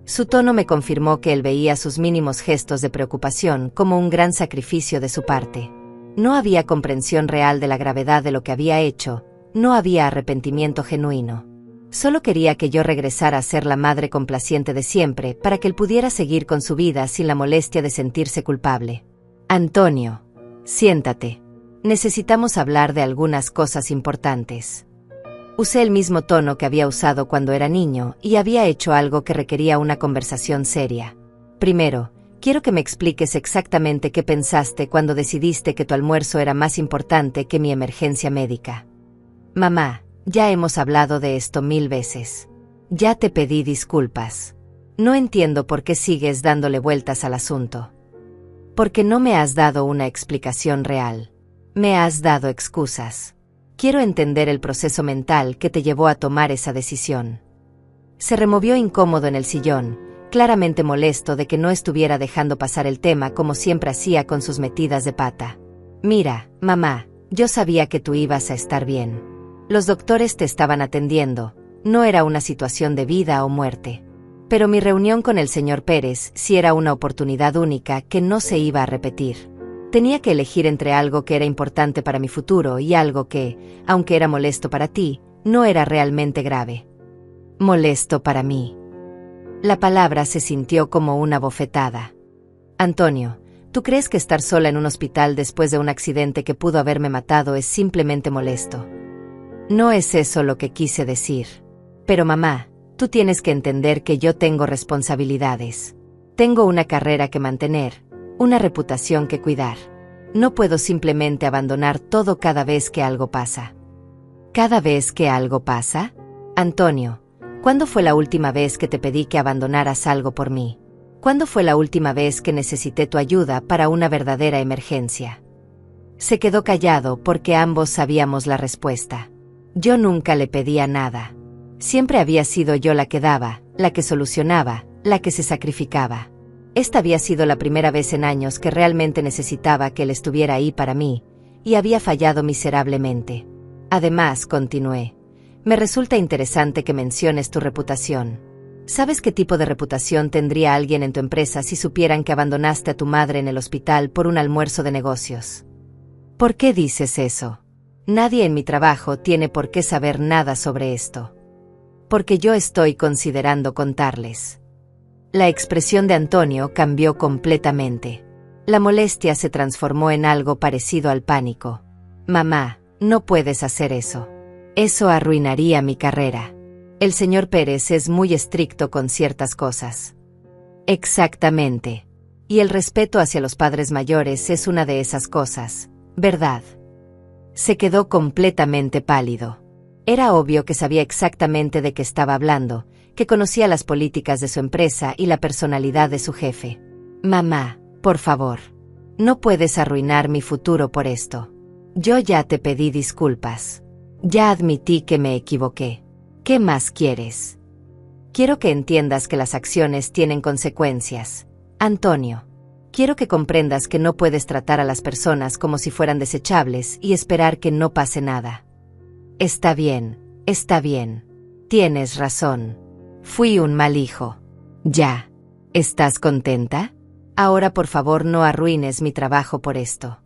Su tono me confirmó que él veía sus mínimos gestos de preocupación como un gran sacrificio de su parte. No había comprensión real de la gravedad de lo que había hecho, no había arrepentimiento genuino. Solo quería que yo regresara a ser la madre complaciente de siempre para que él pudiera seguir con su vida sin la molestia de sentirse culpable. Antonio, siéntate. Necesitamos hablar de algunas cosas importantes. Usé el mismo tono que había usado cuando era niño y había hecho algo que requería una conversación seria. Primero, quiero que me expliques exactamente qué pensaste cuando decidiste que tu almuerzo era más importante que mi emergencia médica. Mamá, ya hemos hablado de esto 1000 veces. Ya te pedí disculpas. No entiendo por qué sigues dándole vueltas al asunto. Porque no me has dado una explicación real. Me has dado excusas. Quiero entender el proceso mental que te llevó a tomar esa decisión. Se removió incómodo en el sillón, claramente molesto de que no estuviera dejando pasar el tema como siempre hacía con sus metidas de pata. Mira, mamá, yo sabía que tú ibas a estar bien. Los doctores te estaban atendiendo, no era una situación de vida o muerte. Pero mi reunión con el señor Pérez sí era una oportunidad única que no se iba a repetir. Tenía que elegir entre algo que era importante para mi futuro y algo que, aunque era molesto para ti, no era realmente grave. Molesto para mí. La palabra se sintió como una bofetada. Antonio, ¿tú crees que estar sola en un hospital después de un accidente que pudo haberme matado es simplemente molesto? No es eso lo que quise decir. Pero mamá, tú tienes que entender que yo tengo responsabilidades. Tengo una carrera que mantener, una reputación que cuidar. No puedo simplemente abandonar todo cada vez que algo pasa. ¿Cada vez que algo pasa? Antonio, ¿cuándo fue la última vez que te pedí que abandonaras algo por mí? ¿Cuándo fue la última vez que necesité tu ayuda para una verdadera emergencia? Se quedó callado porque ambos sabíamos la respuesta. Yo nunca le pedía nada. Siempre había sido yo la que daba, la que solucionaba, la que se sacrificaba. Esta había sido la primera vez en años que realmente necesitaba que él estuviera ahí para mí, y había fallado miserablemente. Además, continué, me resulta interesante que menciones tu reputación. ¿Sabes qué tipo de reputación tendría alguien en tu empresa si supieran que abandonaste a tu madre en el hospital por un almuerzo de negocios? ¿Por qué dices eso? Nadie en mi trabajo tiene por qué saber nada sobre esto. Porque yo estoy considerando contarles. La expresión de Antonio cambió completamente. La molestia se transformó en algo parecido al pánico. Mamá, no puedes hacer eso. Eso arruinaría mi carrera. El señor Pérez es muy estricto con ciertas cosas. Exactamente. Y el respeto hacia los padres mayores es una de esas cosas, ¿verdad? Se quedó completamente pálido. Era obvio que sabía exactamente de qué estaba hablando, que conocía las políticas de su empresa y la personalidad de su jefe. Mamá, por favor. No puedes arruinar mi futuro por esto. Yo ya te pedí disculpas. Ya admití que me equivoqué. ¿Qué más quieres? Quiero que entiendas que las acciones tienen consecuencias. Antonio. Quiero que comprendas que no puedes tratar a las personas como si fueran desechables y esperar que no pase nada. Está bien, está bien. Tienes razón. Fui un mal hijo. Ya. ¿Estás contenta? Ahora por favor no arruines mi trabajo por esto.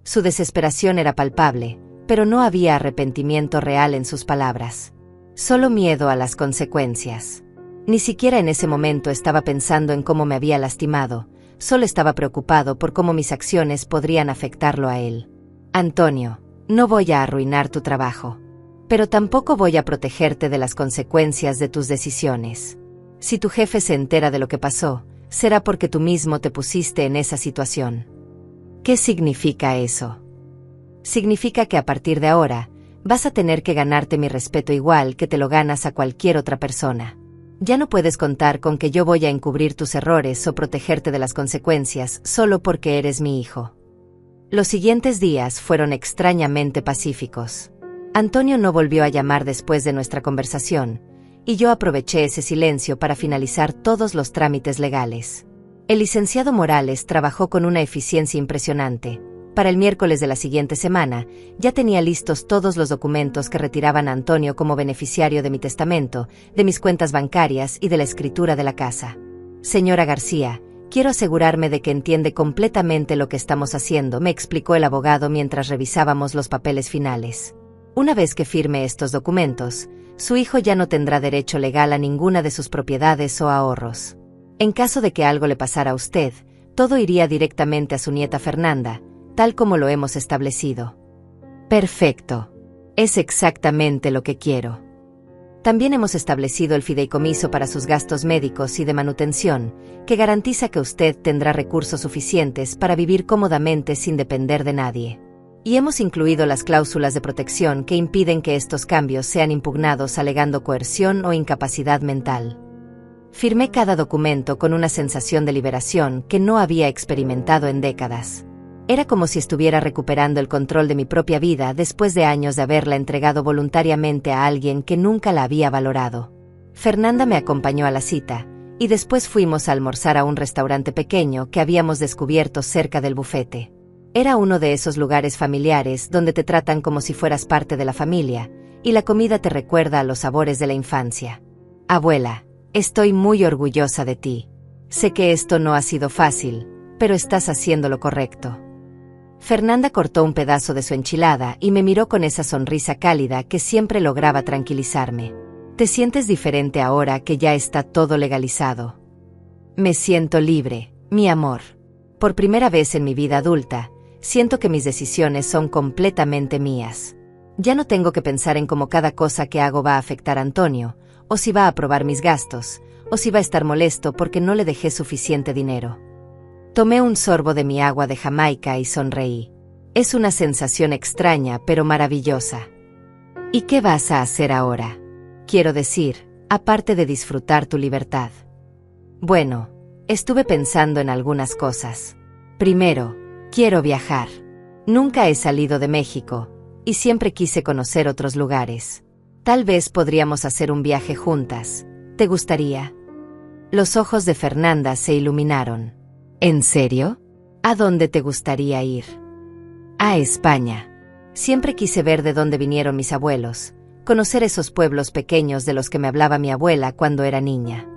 Su desesperación era palpable, pero no había arrepentimiento real en sus palabras. Solo miedo a las consecuencias. Ni siquiera en ese momento estaba pensando en cómo me había lastimado, solo estaba preocupado por cómo mis acciones podrían afectarlo a él. Antonio, no voy a arruinar tu trabajo, pero tampoco voy a protegerte de las consecuencias de tus decisiones. Si tu jefe se entera de lo que pasó, será porque tú mismo te pusiste en esa situación. ¿Qué significa eso? Significa que a partir de ahora, vas a tener que ganarte mi respeto igual que te lo ganas a cualquier otra persona. Ya no puedes contar con que yo voy a encubrir tus errores o protegerte de las consecuencias solo porque eres mi hijo. Los siguientes días fueron extrañamente pacíficos. Antonio no volvió a llamar después de nuestra conversación, y yo aproveché ese silencio para finalizar todos los trámites legales. El licenciado Morales trabajó con una eficiencia impresionante. Para el miércoles de la siguiente semana, ya tenía listos todos los documentos que retiraban a Antonio como beneficiario de mi testamento, de mis cuentas bancarias y de la escritura de la casa. Señora García, quiero asegurarme de que entiende completamente lo que estamos haciendo, me explicó el abogado mientras revisábamos los papeles finales. Una vez que firme estos documentos, su hijo ya no tendrá derecho legal a ninguna de sus propiedades o ahorros. En caso de que algo le pasara a usted, todo iría directamente a su nieta Fernanda, tal como lo hemos establecido. Perfecto. Es exactamente lo que quiero. También hemos establecido el fideicomiso para sus gastos médicos y de manutención, que garantiza que usted tendrá recursos suficientes para vivir cómodamente sin depender de nadie. Y hemos incluido las cláusulas de protección que impiden que estos cambios sean impugnados alegando coerción o incapacidad mental. Firmé cada documento con una sensación de liberación que no había experimentado en décadas. Era como si estuviera recuperando el control de mi propia vida después de años de haberla entregado voluntariamente a alguien que nunca la había valorado. Fernanda me acompañó a la cita, y después fuimos a almorzar a un restaurante pequeño que habíamos descubierto cerca del bufete. Era uno de esos lugares familiares donde te tratan como si fueras parte de la familia, y la comida te recuerda a los sabores de la infancia. Abuela, estoy muy orgullosa de ti. Sé que esto no ha sido fácil, pero estás haciendo lo correcto. Fernanda cortó un pedazo de su enchilada y me miró con esa sonrisa cálida que siempre lograba tranquilizarme. ¿Te sientes diferente ahora que ya está todo legalizado? Me siento libre, mi amor. Por primera vez en mi vida adulta, siento que mis decisiones son completamente mías. Ya no tengo que pensar en cómo cada cosa que hago va a afectar a Antonio, o si va a aprobar mis gastos, o si va a estar molesto porque no le dejé suficiente dinero. Tomé un sorbo de mi agua de Jamaica y sonreí. Es una sensación extraña pero maravillosa. ¿Y qué vas a hacer ahora? Quiero decir, aparte de disfrutar tu libertad. Bueno, estuve pensando en algunas cosas. Primero, quiero viajar. Nunca he salido de México, y siempre quise conocer otros lugares. Tal vez podríamos hacer un viaje juntas. ¿Te gustaría? Los ojos de Fernanda se iluminaron. ¿En serio? ¿A dónde te gustaría ir? A España. Siempre quise ver de dónde vinieron mis abuelos, conocer esos pueblos pequeños de los que me hablaba mi abuela cuando era niña.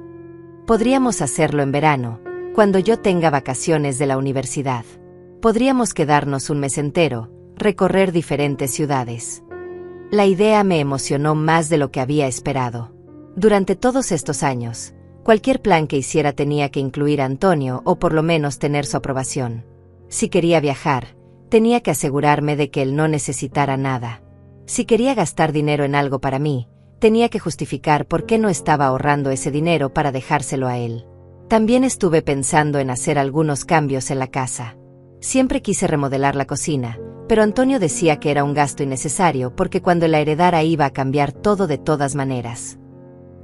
Podríamos hacerlo en verano, cuando yo tenga vacaciones de la universidad. Podríamos quedarnos un mes entero, recorrer diferentes ciudades. La idea me emocionó más de lo que había esperado. Durante todos estos años, cualquier plan que hiciera tenía que incluir a Antonio o por lo menos tener su aprobación. Si quería viajar, tenía que asegurarme de que él no necesitara nada. Si quería gastar dinero en algo para mí, Tenía que justificar por qué no estaba ahorrando ese dinero para dejárselo a él. También estuve pensando en hacer algunos cambios en la casa. Siempre quise remodelar la cocina, pero Antonio decía que era un gasto innecesario porque cuando la heredara iba a cambiar todo de todas maneras.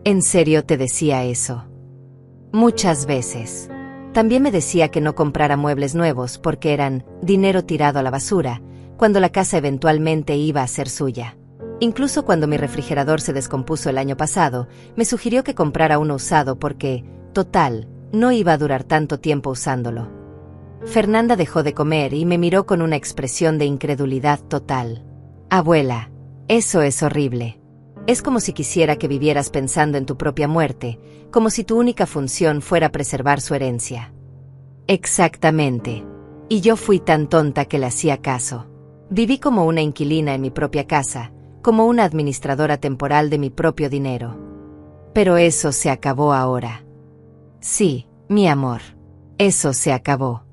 ¿En serio te decía eso? Muchas veces. También me decía que no comprara muebles nuevos porque eran dinero tirado a la basura, cuando la casa eventualmente iba a ser suya. Incluso cuando mi refrigerador se descompuso el año pasado, me sugirió que comprara uno usado porque, total, no iba a durar tanto tiempo usándolo. Fernanda dejó de comer y me miró con una expresión de incredulidad total. Abuela, eso es horrible. Es como si quisiera que vivieras pensando en tu propia muerte, como si tu única función fuera preservar su herencia. Exactamente. Y yo fui tan tonta que le hacía caso. Viví como una inquilina en mi propia casa, como una administradora temporal de mi propio dinero. Pero eso se acabó ahora. Sí, mi amor. Eso se acabó.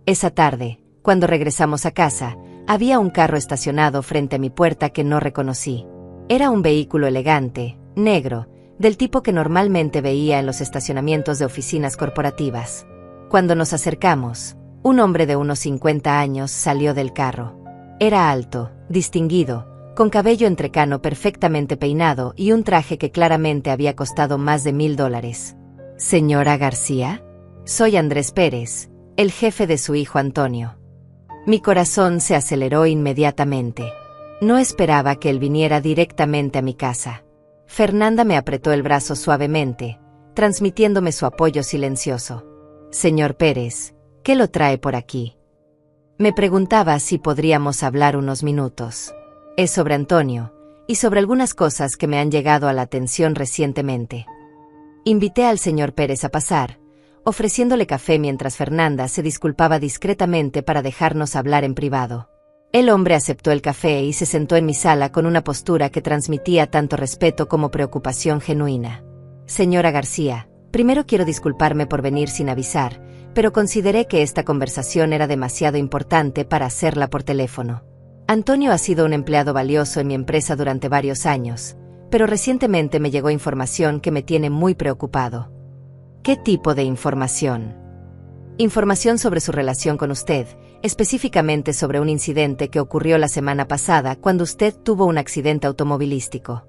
Esa tarde, cuando regresamos a casa, había un carro estacionado frente a mi puerta que no reconocí. Era un vehículo elegante, negro, del tipo que normalmente veía en los estacionamientos de oficinas corporativas. Cuando nos acercamos, un hombre de unos 50 años salió del carro. Era alto, distinguido, con cabello entrecano perfectamente peinado y un traje que claramente había costado más de $1000. ¿Señora García? Soy Andrés Pérez, el jefe de su hijo Antonio. Mi corazón se aceleró inmediatamente. No esperaba que él viniera directamente a mi casa. Fernanda me apretó el brazo suavemente, transmitiéndome su apoyo silencioso. Señor Pérez, ¿qué lo trae por aquí? Me preguntaba si podríamos hablar unos minutos. Es sobre Antonio, y sobre algunas cosas que me han llegado a la atención recientemente. Invité al señor Pérez a pasar, ofreciéndole café mientras Fernanda se disculpaba discretamente para dejarnos hablar en privado. El hombre aceptó el café y se sentó en mi sala con una postura que transmitía tanto respeto como preocupación genuina. Señora García, primero quiero disculparme por venir sin avisar, pero consideré que esta conversación era demasiado importante para hacerla por teléfono. Antonio ha sido un empleado valioso en mi empresa durante varios años, pero recientemente me llegó información que me tiene muy preocupado. ¿Qué tipo de información? Información sobre su relación con usted, específicamente sobre un incidente que ocurrió la semana pasada cuando usted tuvo un accidente automovilístico.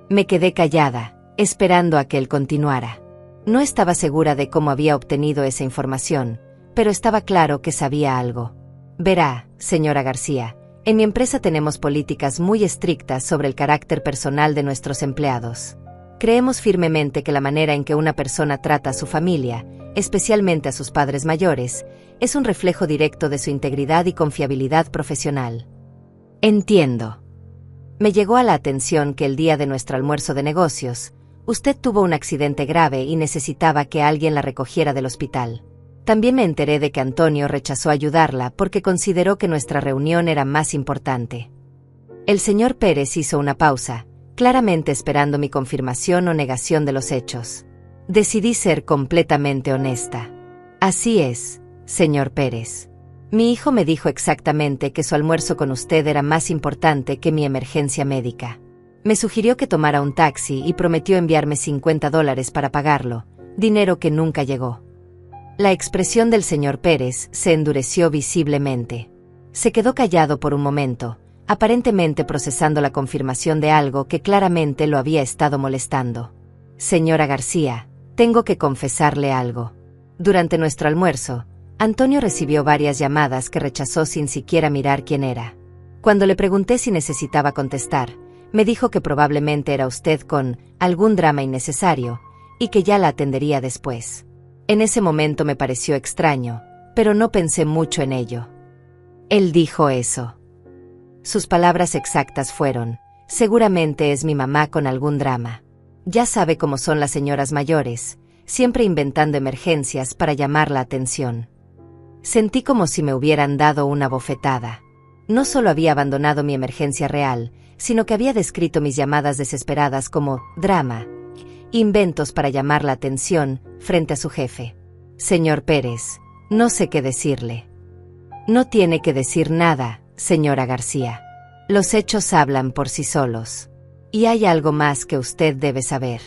Me quedé callada, esperando a que él continuara. No estaba segura de cómo había obtenido esa información, pero estaba claro que sabía algo. Verá, señora García, en mi empresa tenemos políticas muy estrictas sobre el carácter personal de nuestros empleados. Creemos firmemente que la manera en que una persona trata a su familia, especialmente a sus padres mayores, es un reflejo directo de su integridad y confiabilidad profesional. Entiendo. Me llegó a la atención que el día de nuestro almuerzo de negocios, usted tuvo un accidente grave y necesitaba que alguien la recogiera del hospital. También me enteré de que Antonio rechazó ayudarla porque consideró que nuestra reunión era más importante. El señor Pérez hizo una pausa, claramente esperando mi confirmación o negación de los hechos. Decidí ser completamente honesta. Así es, señor Pérez. Mi hijo me dijo exactamente que su almuerzo con usted era más importante que mi emergencia médica. Me sugirió que tomara un taxi y prometió enviarme $50 para pagarlo, dinero que nunca llegó. La expresión del señor Pérez se endureció visiblemente. Se quedó callado por un momento, aparentemente procesando la confirmación de algo que claramente lo había estado molestando. Señora García, tengo que confesarle algo. Durante nuestro almuerzo, Antonio recibió varias llamadas que rechazó sin siquiera mirar quién era. Cuando le pregunté si necesitaba contestar, me dijo que probablemente era usted con algún drama innecesario y que ya la atendería después. En ese momento me pareció extraño, pero no pensé mucho en ello. Él dijo eso. Sus palabras exactas fueron: seguramente es mi mamá con algún drama. Ya sabe cómo son las señoras mayores, siempre inventando emergencias para llamar la atención. Sentí como si me hubieran dado una bofetada. No solo había abandonado mi emergencia real, sino que había descrito mis llamadas desesperadas como drama, inventos para llamar la atención frente a su jefe. Señor Pérez, no sé qué decirle. No tiene que decir nada, señora García. Los hechos hablan por sí solos. Y hay algo más que usted debe saber.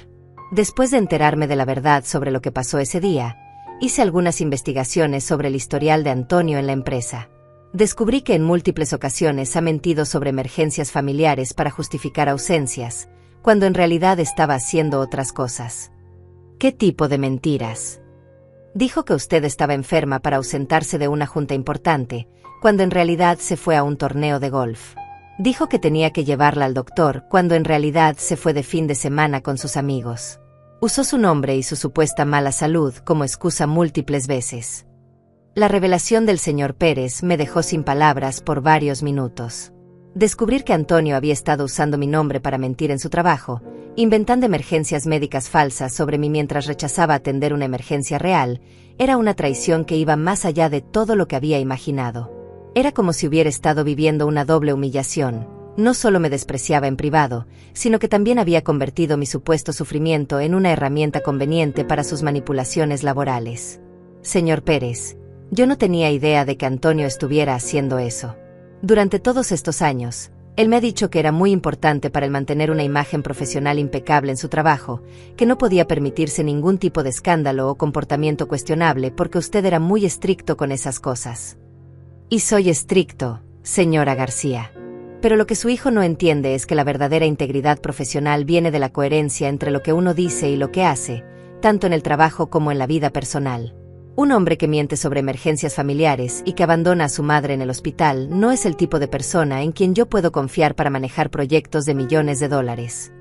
Después de enterarme de la verdad sobre lo que pasó ese día, hice algunas investigaciones sobre el historial de Antonio en la empresa. Descubrí que en múltiples ocasiones ha mentido sobre emergencias familiares para justificar ausencias, cuando en realidad estaba haciendo otras cosas. ¿Qué tipo de mentiras? Dijo que usted estaba enferma para ausentarse de una junta importante, cuando en realidad se fue a un torneo de golf. Dijo que tenía que llevarla al doctor, cuando en realidad se fue de fin de semana con sus amigos. Usó su nombre y su supuesta mala salud como excusa múltiples veces. La revelación del señor Pérez me dejó sin palabras por varios minutos. Descubrir que Antonio había estado usando mi nombre para mentir en su trabajo, inventando emergencias médicas falsas sobre mí mientras rechazaba atender una emergencia real, era una traición que iba más allá de todo lo que había imaginado. Era como si hubiera estado viviendo una doble humillación. No solo me despreciaba en privado, sino que también había convertido mi supuesto sufrimiento en una herramienta conveniente para sus manipulaciones laborales. Señor Pérez, yo no tenía idea de que Antonio estuviera haciendo eso. Durante todos estos años, él me ha dicho que era muy importante para él mantener una imagen profesional impecable en su trabajo, que no podía permitirse ningún tipo de escándalo o comportamiento cuestionable porque usted era muy estricto con esas cosas. Y soy estricto, señora García. Pero lo que su hijo no entiende es que la verdadera integridad profesional viene de la coherencia entre lo que uno dice y lo que hace, tanto en el trabajo como en la vida personal. Un hombre que miente sobre emergencias familiares y que abandona a su madre en el hospital no es el tipo de persona en quien yo puedo confiar para manejar proyectos de millones de dólares.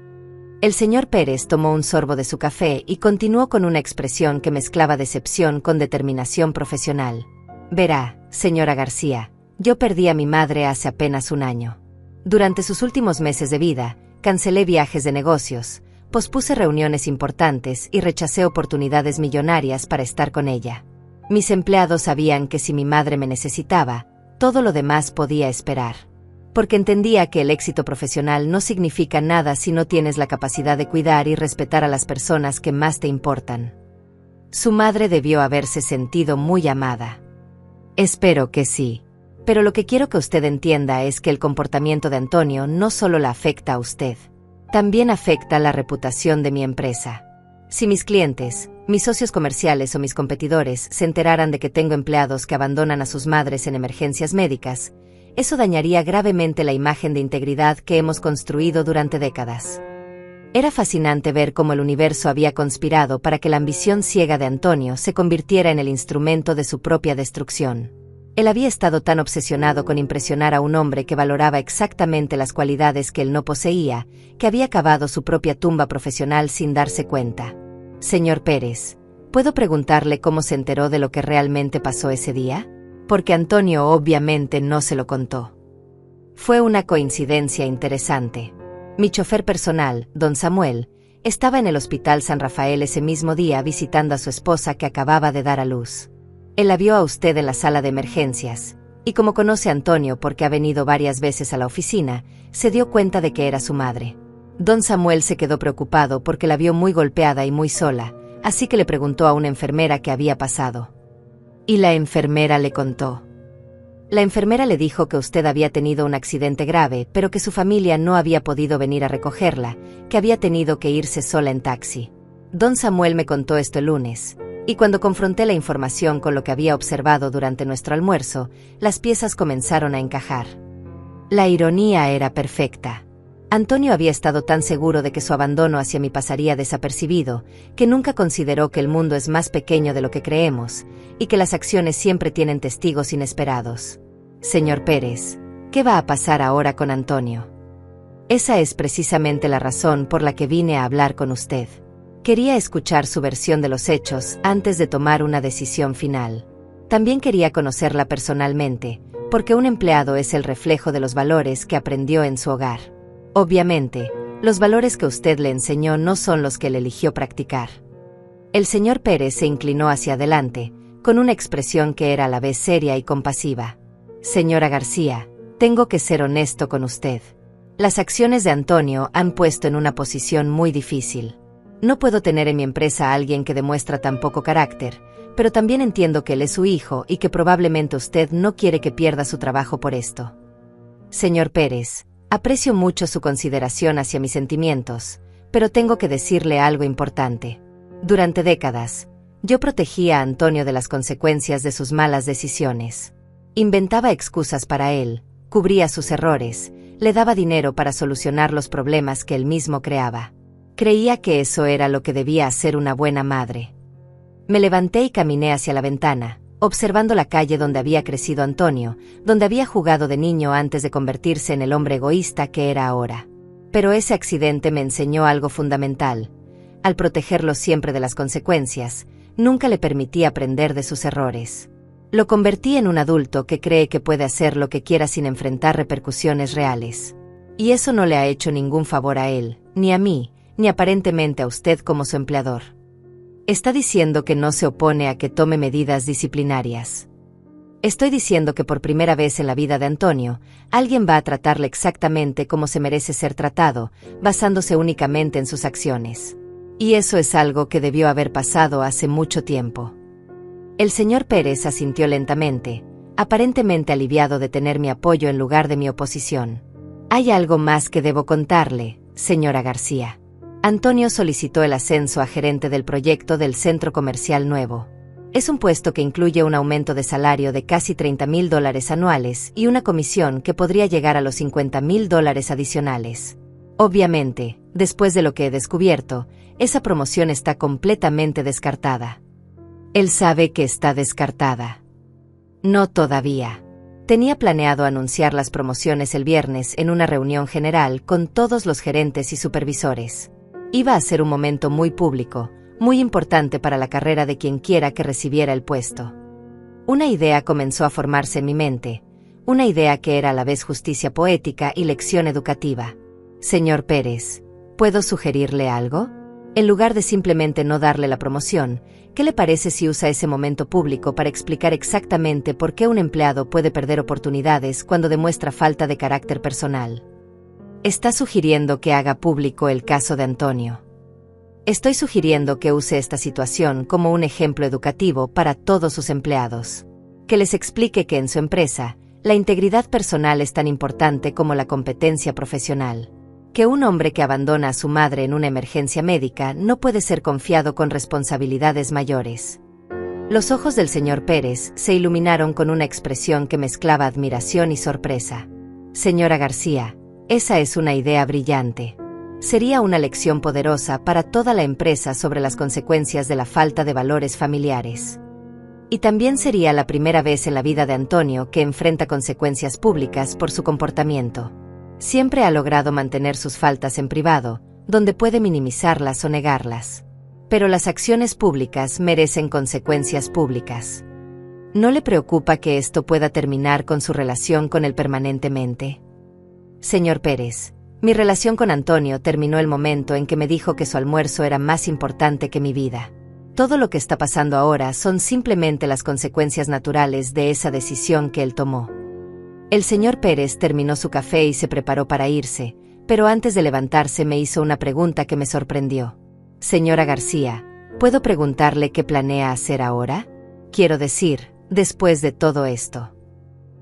El señor Pérez tomó un sorbo de su café y continuó con una expresión que mezclaba decepción con determinación profesional. Verá, señora García, yo perdí a mi madre hace apenas un año. Durante sus últimos meses de vida, cancelé viajes de negocios, pospuse reuniones importantes y rechacé oportunidades millonarias para estar con ella. Mis empleados sabían que si mi madre me necesitaba, todo lo demás podía esperar. Porque entendía que el éxito profesional no significa nada si no tienes la capacidad de cuidar y respetar a las personas que más te importan. Su madre debió haberse sentido muy amada. Espero que sí. Pero lo que quiero que usted entienda es que el comportamiento de Antonio no solo la afecta a usted, también afecta la reputación de mi empresa. Si mis clientes, mis socios comerciales o mis competidores se enteraran de que tengo empleados que abandonan a sus madres en emergencias médicas, eso dañaría gravemente la imagen de integridad que hemos construido durante décadas. Era fascinante ver cómo el universo había conspirado para que la ambición ciega de Antonio se convirtiera en el instrumento de su propia destrucción. Él había estado tan obsesionado con impresionar a un hombre que valoraba exactamente las cualidades que él no poseía, que había cavado su propia tumba profesional sin darse cuenta. Señor Pérez, ¿puedo preguntarle cómo se enteró de lo que realmente pasó ese día? Porque Antonio obviamente no se lo contó. Fue una coincidencia interesante. Mi chofer personal, don Samuel, estaba en el Hospital San Rafael ese mismo día visitando a su esposa que acababa de dar a luz. Él la vio a usted en la sala de emergencias, y como conoce a Antonio porque ha venido varias veces a la oficina, se dio cuenta de que era su madre. Don Samuel se quedó preocupado porque la vio muy golpeada y muy sola, así que le preguntó a una enfermera qué había pasado. Y la enfermera le contó. La enfermera le dijo que usted había tenido un accidente grave, pero que su familia no había podido venir a recogerla, que había tenido que irse sola en taxi. Don Samuel me contó esto el lunes. Y cuando confronté la información con lo que había observado durante nuestro almuerzo, las piezas comenzaron a encajar. La ironía era perfecta. Antonio había estado tan seguro de que su abandono hacia mí pasaría desapercibido, que nunca consideró que el mundo es más pequeño de lo que creemos, y que las acciones siempre tienen testigos inesperados. Señor Pérez, ¿qué va a pasar ahora con Antonio? Esa es precisamente la razón por la que vine a hablar con usted. Quería escuchar su versión de los hechos antes de tomar una decisión final. También quería conocerla personalmente, porque un empleado es el reflejo de los valores que aprendió en su hogar. Obviamente, los valores que usted le enseñó no son los que él eligió practicar. El señor Pérez se inclinó hacia adelante, con una expresión que era a la vez seria y compasiva. Señora García, tengo que ser honesto con usted. Las acciones de Antonio han puesto en una posición muy difícil. No puedo tener en mi empresa a alguien que demuestra tan poco carácter, pero también entiendo que él es su hijo y que probablemente usted no quiere que pierda su trabajo por esto. Señor Pérez, Aprecio mucho su consideración hacia mis sentimientos, pero tengo que decirle algo importante. Durante décadas, yo protegía a Antonio de las consecuencias de sus malas decisiones. Inventaba excusas para él, cubría sus errores, le daba dinero para solucionar los problemas que él mismo creaba. Creía que eso era lo que debía hacer una buena madre. Me levanté y caminé hacia la ventana, observando la calle donde había crecido Antonio, donde había jugado de niño antes de convertirse en el hombre egoísta que era ahora. Pero ese accidente me enseñó algo fundamental. Al protegerlo siempre de las consecuencias, nunca le permití aprender de sus errores. Lo convertí en un adulto que cree que puede hacer lo que quiera sin enfrentar repercusiones reales. Y eso no le ha hecho ningún favor a él, ni a mí, ni aparentemente a usted como su empleador. Está diciendo que no se opone a que tome medidas disciplinarias. Estoy diciendo que por primera vez en la vida de Antonio, alguien va a tratarle exactamente como se merece ser tratado, basándose únicamente en sus acciones. Y eso es algo que debió haber pasado hace mucho tiempo. El señor Pérez asintió lentamente, aparentemente aliviado de tener mi apoyo en lugar de mi oposición. Hay algo más que debo contarle, señora García. Antonio solicitó el ascenso a gerente del proyecto del centro comercial nuevo. Es un puesto que incluye un aumento de salario de casi $30,000 anuales y una comisión que podría llegar a los $50,000 adicionales. Obviamente, después de lo que he descubierto, esa promoción está completamente descartada. Él sabe que está descartada. No todavía. Tenía planeado anunciar las promociones el viernes en una reunión general con todos los gerentes y supervisores. Iba a ser un momento muy público, muy importante para la carrera de quien quiera que recibiera el puesto. Una idea comenzó a formarse en mi mente, una idea que era a la vez justicia poética y lección educativa. Señor Pérez, ¿puedo sugerirle algo? En lugar de simplemente no darle la promoción, ¿qué le parece si usa ese momento público para explicar exactamente por qué un empleado puede perder oportunidades cuando demuestra falta de carácter personal? Está sugiriendo que haga público el caso de Antonio. Estoy sugiriendo que use esta situación como un ejemplo educativo para todos sus empleados. Que les explique que en su empresa, la integridad personal es tan importante como la competencia profesional. Que un hombre que abandona a su madre en una emergencia médica no puede ser confiado con responsabilidades mayores. Los ojos del señor Pérez se iluminaron con una expresión que mezclaba admiración y sorpresa. Señora García, esa es una idea brillante. Sería una lección poderosa para toda la empresa sobre las consecuencias de la falta de valores familiares. Y también sería la primera vez en la vida de Antonio que enfrenta consecuencias públicas por su comportamiento. Siempre ha logrado mantener sus faltas en privado, donde puede minimizarlas o negarlas. Pero las acciones públicas merecen consecuencias públicas. ¿No le preocupa que esto pueda terminar con su relación con él permanentemente? Señor Pérez, mi relación con Antonio terminó el momento en que me dijo que su almuerzo era más importante que mi vida. Todo lo que está pasando ahora son simplemente las consecuencias naturales de esa decisión que él tomó. El señor Pérez terminó su café y se preparó para irse, pero antes de levantarse me hizo una pregunta que me sorprendió. Señora García, ¿puedo preguntarle qué planea hacer ahora? Quiero decir, después de todo esto.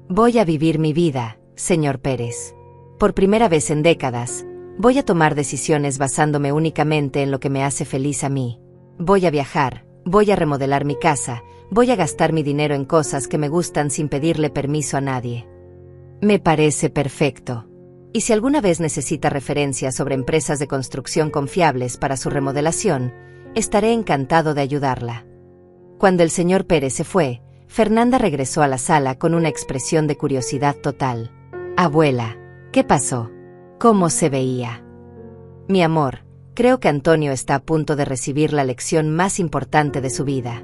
Voy a vivir mi vida, señor Pérez. Por primera vez en décadas, voy a tomar decisiones basándome únicamente en lo que me hace feliz a mí. Voy a viajar, voy a remodelar mi casa, voy a gastar mi dinero en cosas que me gustan sin pedirle permiso a nadie. Me parece perfecto. Y si alguna vez necesita referencias sobre empresas de construcción confiables para su remodelación, estaré encantado de ayudarla. Cuando el señor Pérez se fue, Fernanda regresó a la sala con una expresión de curiosidad total. Abuela, ¿qué pasó? ¿Cómo se veía? Mi amor, creo que Antonio está a punto de recibir la lección más importante de su vida.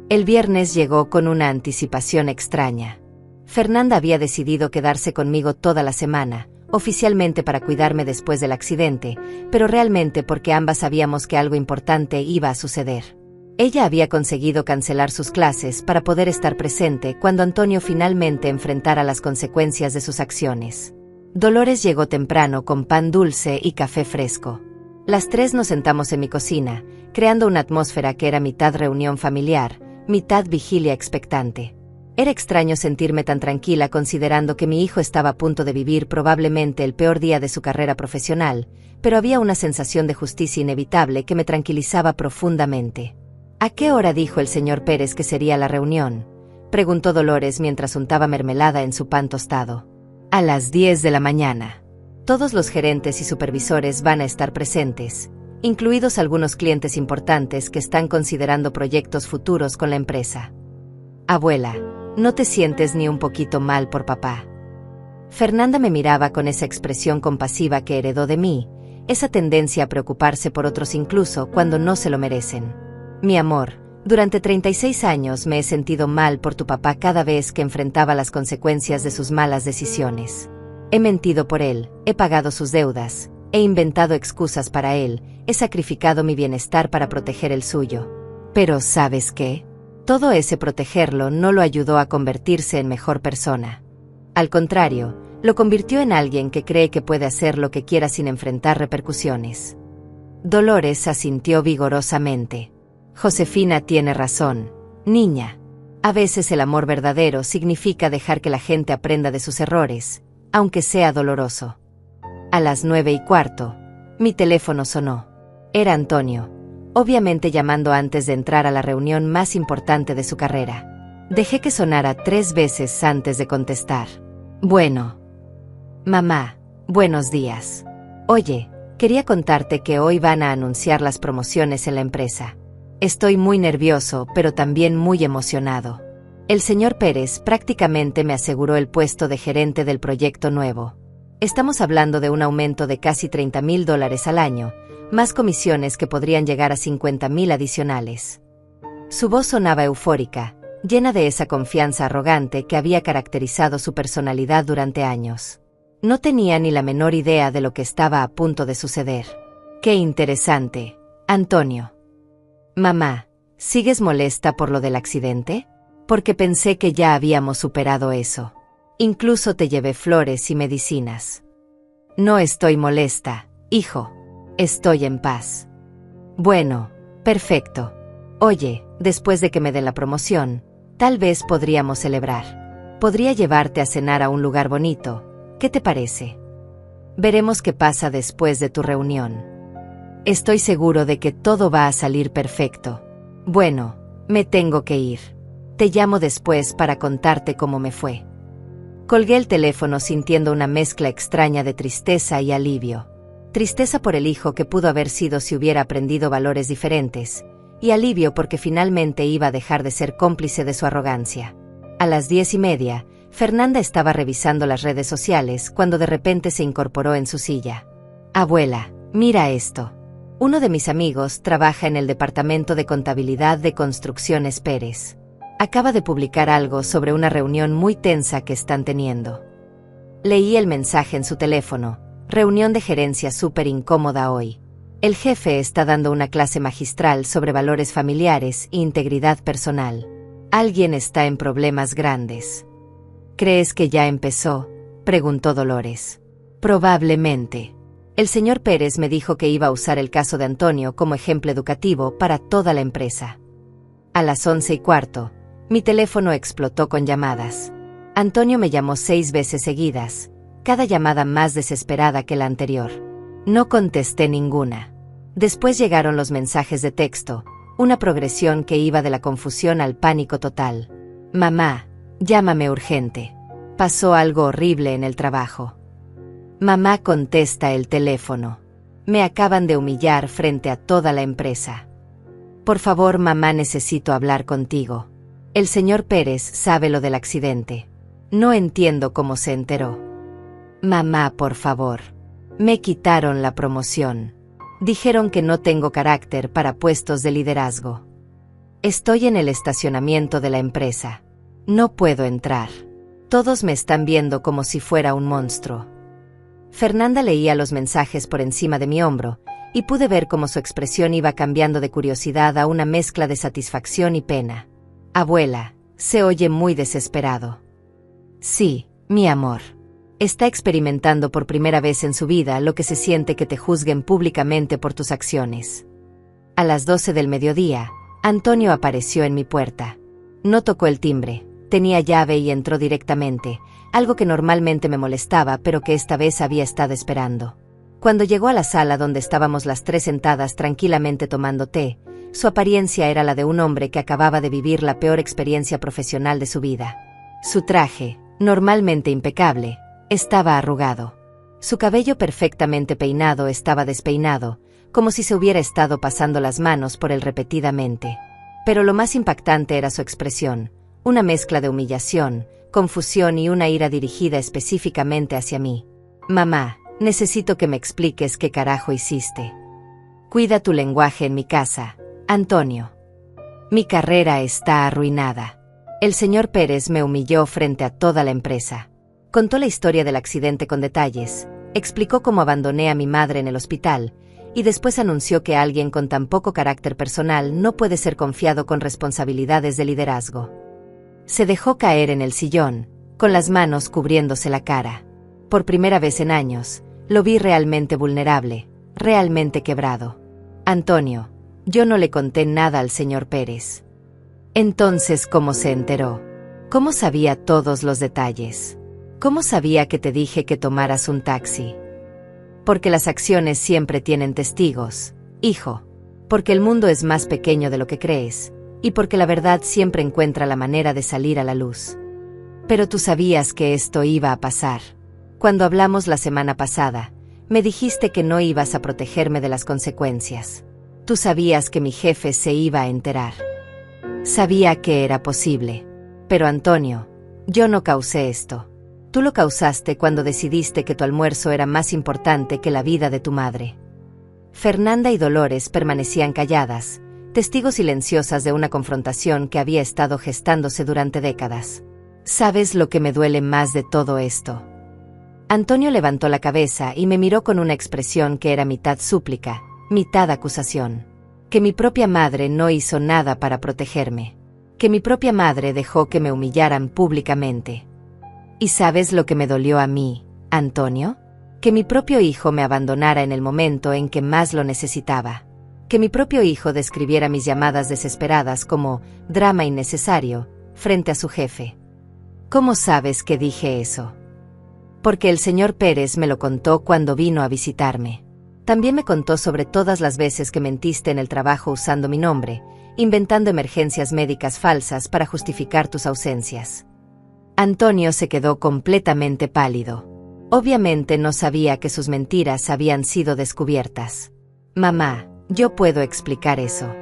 El viernes llegó con una anticipación extraña. Fernanda había decidido quedarse conmigo toda la semana, oficialmente para cuidarme después del accidente, pero realmente porque ambas sabíamos que algo importante iba a suceder. Ella había conseguido cancelar sus clases para poder estar presente cuando Antonio finalmente enfrentara las consecuencias de sus acciones. Dolores llegó temprano con pan dulce y café fresco. Las tres nos sentamos en mi cocina, creando una atmósfera que era mitad reunión familiar, mitad vigilia expectante. Era extraño sentirme tan tranquila considerando que mi hijo estaba a punto de vivir probablemente el peor día de su carrera profesional, pero había una sensación de justicia inevitable que me tranquilizaba profundamente. ¿A qué hora dijo el señor Pérez que sería la reunión?, preguntó Dolores mientras untaba mermelada en su pan tostado. A las 10 de la mañana. Todos los gerentes y supervisores van a estar presentes, incluidos algunos clientes importantes que están considerando proyectos futuros con la empresa. Abuela, ¿no te sientes ni un poquito mal por papá? Fernanda me miraba con esa expresión compasiva que heredó de mí, esa tendencia a preocuparse por otros incluso cuando no se lo merecen. Mi amor, durante 36 años me he sentido mal por tu papá cada vez que enfrentaba las consecuencias de sus malas decisiones. He mentido por él, he pagado sus deudas, he inventado excusas para él, he sacrificado mi bienestar para proteger el suyo. Pero ¿sabes qué? Todo ese protegerlo no lo ayudó a convertirse en mejor persona. Al contrario, lo convirtió en alguien que cree que puede hacer lo que quiera sin enfrentar repercusiones. Dolores asintió vigorosamente. Josefina tiene razón, niña. A veces el amor verdadero significa dejar que la gente aprenda de sus errores, aunque sea doloroso. A las 9:15, mi teléfono sonó. Era Antonio, obviamente llamando antes de entrar a la reunión más importante de su carrera. Dejé que sonara 3 veces antes de contestar. Bueno. Mamá, buenos días. Oye, quería contarte que hoy van a anunciar las promociones en la empresa. Estoy muy nervioso, pero también muy emocionado. El señor Pérez prácticamente me aseguró el puesto de gerente del proyecto nuevo. Estamos hablando de un aumento de casi $30,000 al año, más comisiones que podrían llegar a 50,000 adicionales. Su voz sonaba eufórica, llena de esa confianza arrogante que había caracterizado su personalidad durante años. No tenía ni la menor idea de lo que estaba a punto de suceder. ¡Qué interesante, Antonio! Mamá, ¿sigues molesta por lo del accidente? Porque pensé que ya habíamos superado eso. Incluso te llevé flores y medicinas. No estoy molesta, hijo. Estoy en paz. Bueno, perfecto. Oye, después de que me den la promoción, tal vez podríamos celebrar. Podría llevarte a cenar a un lugar bonito. ¿Qué te parece? Veremos qué pasa después de tu reunión. Estoy seguro de que todo va a salir perfecto. Bueno, me tengo que ir. Te llamo después para contarte cómo me fue. Colgué el teléfono sintiendo una mezcla extraña de tristeza y alivio. Tristeza por el hijo que pudo haber sido si hubiera aprendido valores diferentes, y alivio porque finalmente iba a dejar de ser cómplice de su arrogancia. A las 10:30, Fernanda estaba revisando las redes sociales cuando de repente se incorporó en su silla. Abuela, mira esto. Uno de mis amigos trabaja en el departamento de contabilidad de Construcciones Pérez. Acaba de publicar algo sobre una reunión muy tensa que están teniendo. Leí el mensaje en su teléfono. Reunión de gerencia súper incómoda hoy. El jefe está dando una clase magistral sobre valores familiares e integridad personal. Alguien está en problemas grandes. ¿Crees que ya empezó?, preguntó Dolores. Probablemente. El señor Pérez me dijo que iba a usar el caso de Antonio como ejemplo educativo para toda la empresa. A las 11:15, mi teléfono explotó con llamadas. Antonio me llamó 6 veces seguidas, cada llamada más desesperada que la anterior. No contesté ninguna. Después llegaron los mensajes de texto, una progresión que iba de la confusión al pánico total. Mamá, llámame urgente. Pasó algo horrible en el trabajo. Mamá, contesta el teléfono. Me acaban de humillar frente a toda la empresa. Por favor, mamá, necesito hablar contigo. El señor Pérez sabe lo del accidente. No entiendo cómo se enteró. Mamá, por favor. Me quitaron la promoción. Dijeron que no tengo carácter para puestos de liderazgo. Estoy en el estacionamiento de la empresa. No puedo entrar. Todos me están viendo como si fuera un monstruo. Fernanda leía los mensajes por encima de mi hombro, y pude ver cómo su expresión iba cambiando de curiosidad a una mezcla de satisfacción y pena. Abuela, se oye muy desesperado. Sí, mi amor. Está experimentando por primera vez en su vida lo que se siente que te juzguen públicamente por tus acciones. A las 12 del mediodía, Antonio apareció en mi puerta. No tocó el timbre, Tenía llave y entró directamente, algo que normalmente me molestaba pero que esta vez había estado esperando. Cuando llegó a la sala donde estábamos las tres sentadas tranquilamente tomando té, su apariencia era la de un hombre que acababa de vivir la peor experiencia profesional de su vida. Su traje, normalmente impecable, estaba arrugado. Su cabello perfectamente peinado estaba despeinado, como si se hubiera estado pasando las manos por él repetidamente. Pero lo más impactante era su expresión, una mezcla de humillación, confusión y una ira dirigida específicamente hacia mí. Mamá, necesito que me expliques qué carajo hiciste. Cuida tu lenguaje en mi casa, Antonio. Mi carrera está arruinada. El señor Pérez me humilló frente a toda la empresa. Contó la historia del accidente con detalles, explicó cómo abandoné a mi madre en el hospital, y después anunció que alguien con tan poco carácter personal no puede ser confiado con responsabilidades de liderazgo. Se dejó caer en el sillón, con las manos cubriéndose la cara. Por primera vez en años, lo vi realmente vulnerable, realmente quebrado. Antonio, yo no le conté nada al señor Pérez. Entonces, ¿cómo se enteró? ¿Cómo sabía todos los detalles? ¿Cómo sabía que te dije que tomaras un taxi? Porque las acciones siempre tienen testigos, hijo. Porque el mundo es más pequeño de lo que crees, y porque la verdad siempre encuentra la manera de salir a la luz. Pero tú sabías que esto iba a pasar. Cuando hablamos la semana pasada, me dijiste que no ibas a protegerme de las consecuencias. Tú sabías que mi jefe se iba a enterar. Sabía que era posible. Pero Antonio, yo no causé esto. Tú lo causaste cuando decidiste que tu almuerzo era más importante que la vida de tu madre. Fernanda y Dolores permanecían calladas, testigos silenciosas de una confrontación que había estado gestándose durante décadas. ¿Sabes lo que me duele más de todo esto? Antonio levantó la cabeza y me miró con una expresión que era mitad súplica, mitad acusación. Que mi propia madre no hizo nada para protegerme. Que mi propia madre dejó que me humillaran públicamente. ¿Y sabes lo que me dolió a mí, Antonio? Que mi propio hijo me abandonara en el momento en que más lo necesitaba. Que mi propio hijo describiera mis llamadas desesperadas como drama innecesario frente a su jefe. ¿Cómo sabes que dije eso? Porque el señor Pérez me lo contó cuando vino a visitarme. También me contó sobre todas las veces que mentiste en el trabajo usando mi nombre, inventando emergencias médicas falsas para justificar tus ausencias. Antonio se quedó completamente pálido. Obviamente no sabía que sus mentiras habían sido descubiertas. Mamá, yo puedo explicar eso.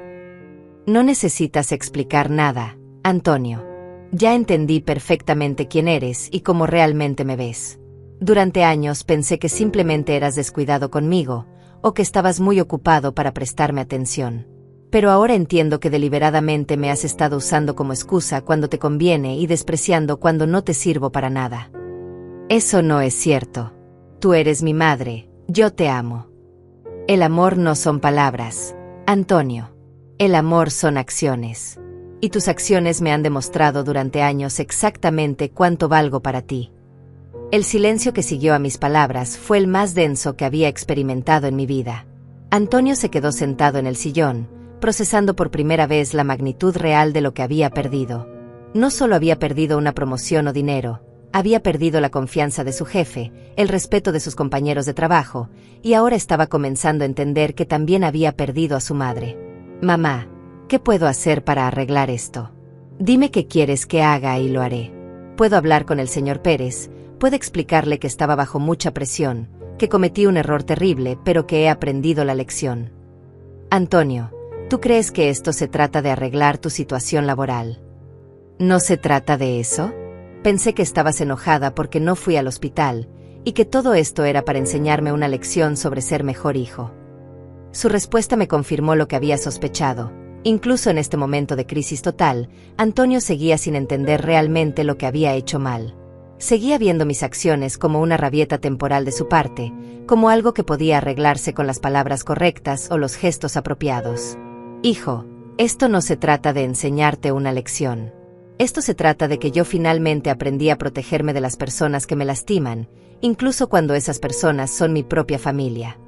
No necesitas explicar nada, Antonio. Ya entendí perfectamente quién eres y cómo realmente me ves. Durante años pensé que simplemente eras descuidado conmigo, o que estabas muy ocupado para prestarme atención. Pero ahora entiendo que deliberadamente me has estado usando como excusa cuando te conviene y despreciando cuando no te sirvo para nada. Eso no es cierto. Tú eres mi madre, yo te amo. El amor no son palabras, Antonio. El amor son acciones. Y tus acciones me han demostrado durante años exactamente cuánto valgo para ti. El silencio que siguió a mis palabras fue el más denso que había experimentado en mi vida. Antonio se quedó sentado en el sillón, procesando por primera vez la magnitud real de lo que había perdido. No solo había perdido una promoción o dinero, había perdido la confianza de su jefe, el respeto de sus compañeros de trabajo, y ahora estaba comenzando a entender que también había perdido a su madre. Mamá, ¿qué puedo hacer para arreglar esto? Dime qué quieres que haga y lo haré. Puedo hablar con el señor Pérez, puedo explicarle que estaba bajo mucha presión, que cometí un error terrible, pero que he aprendido la lección. Antonio, ¿tú crees que esto se trata de arreglar tu situación laboral? ¿No se trata de eso? Pensé que estabas enojada porque no fui al hospital, y que todo esto era para enseñarme una lección sobre ser mejor hijo. Su respuesta me confirmó lo que había sospechado. Incluso en este momento de crisis total, Antonio seguía sin entender realmente lo que había hecho mal. Seguía viendo mis acciones como una rabieta temporal de su parte, como algo que podía arreglarse con las palabras correctas o los gestos apropiados. Hijo, esto no se trata de enseñarte una lección. Esto se trata de que yo finalmente aprendí a protegerme de las personas que me lastiman, incluso cuando esas personas son mi propia familia.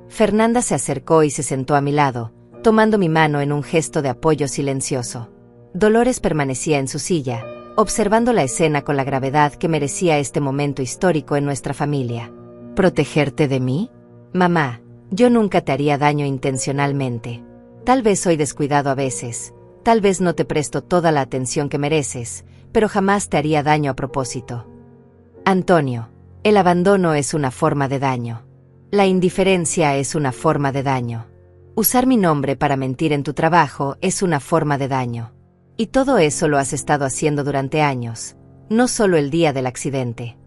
Fernanda se acercó y se sentó a mi lado, tomando mi mano en un gesto de apoyo silencioso. Dolores permanecía en su silla, observando la escena con la gravedad que merecía este momento histórico en nuestra familia. ¿Protegerte de mí? Mamá, yo nunca te haría daño intencionalmente. Tal vez soy descuidado a veces, tal vez no te presto toda la atención que mereces, pero jamás te haría daño a propósito. Antonio, el abandono es una forma de daño. La indiferencia es una forma de daño. Usar mi nombre para mentir en tu trabajo es una forma de daño. Y todo eso lo has estado haciendo durante años, no solo el día del accidente.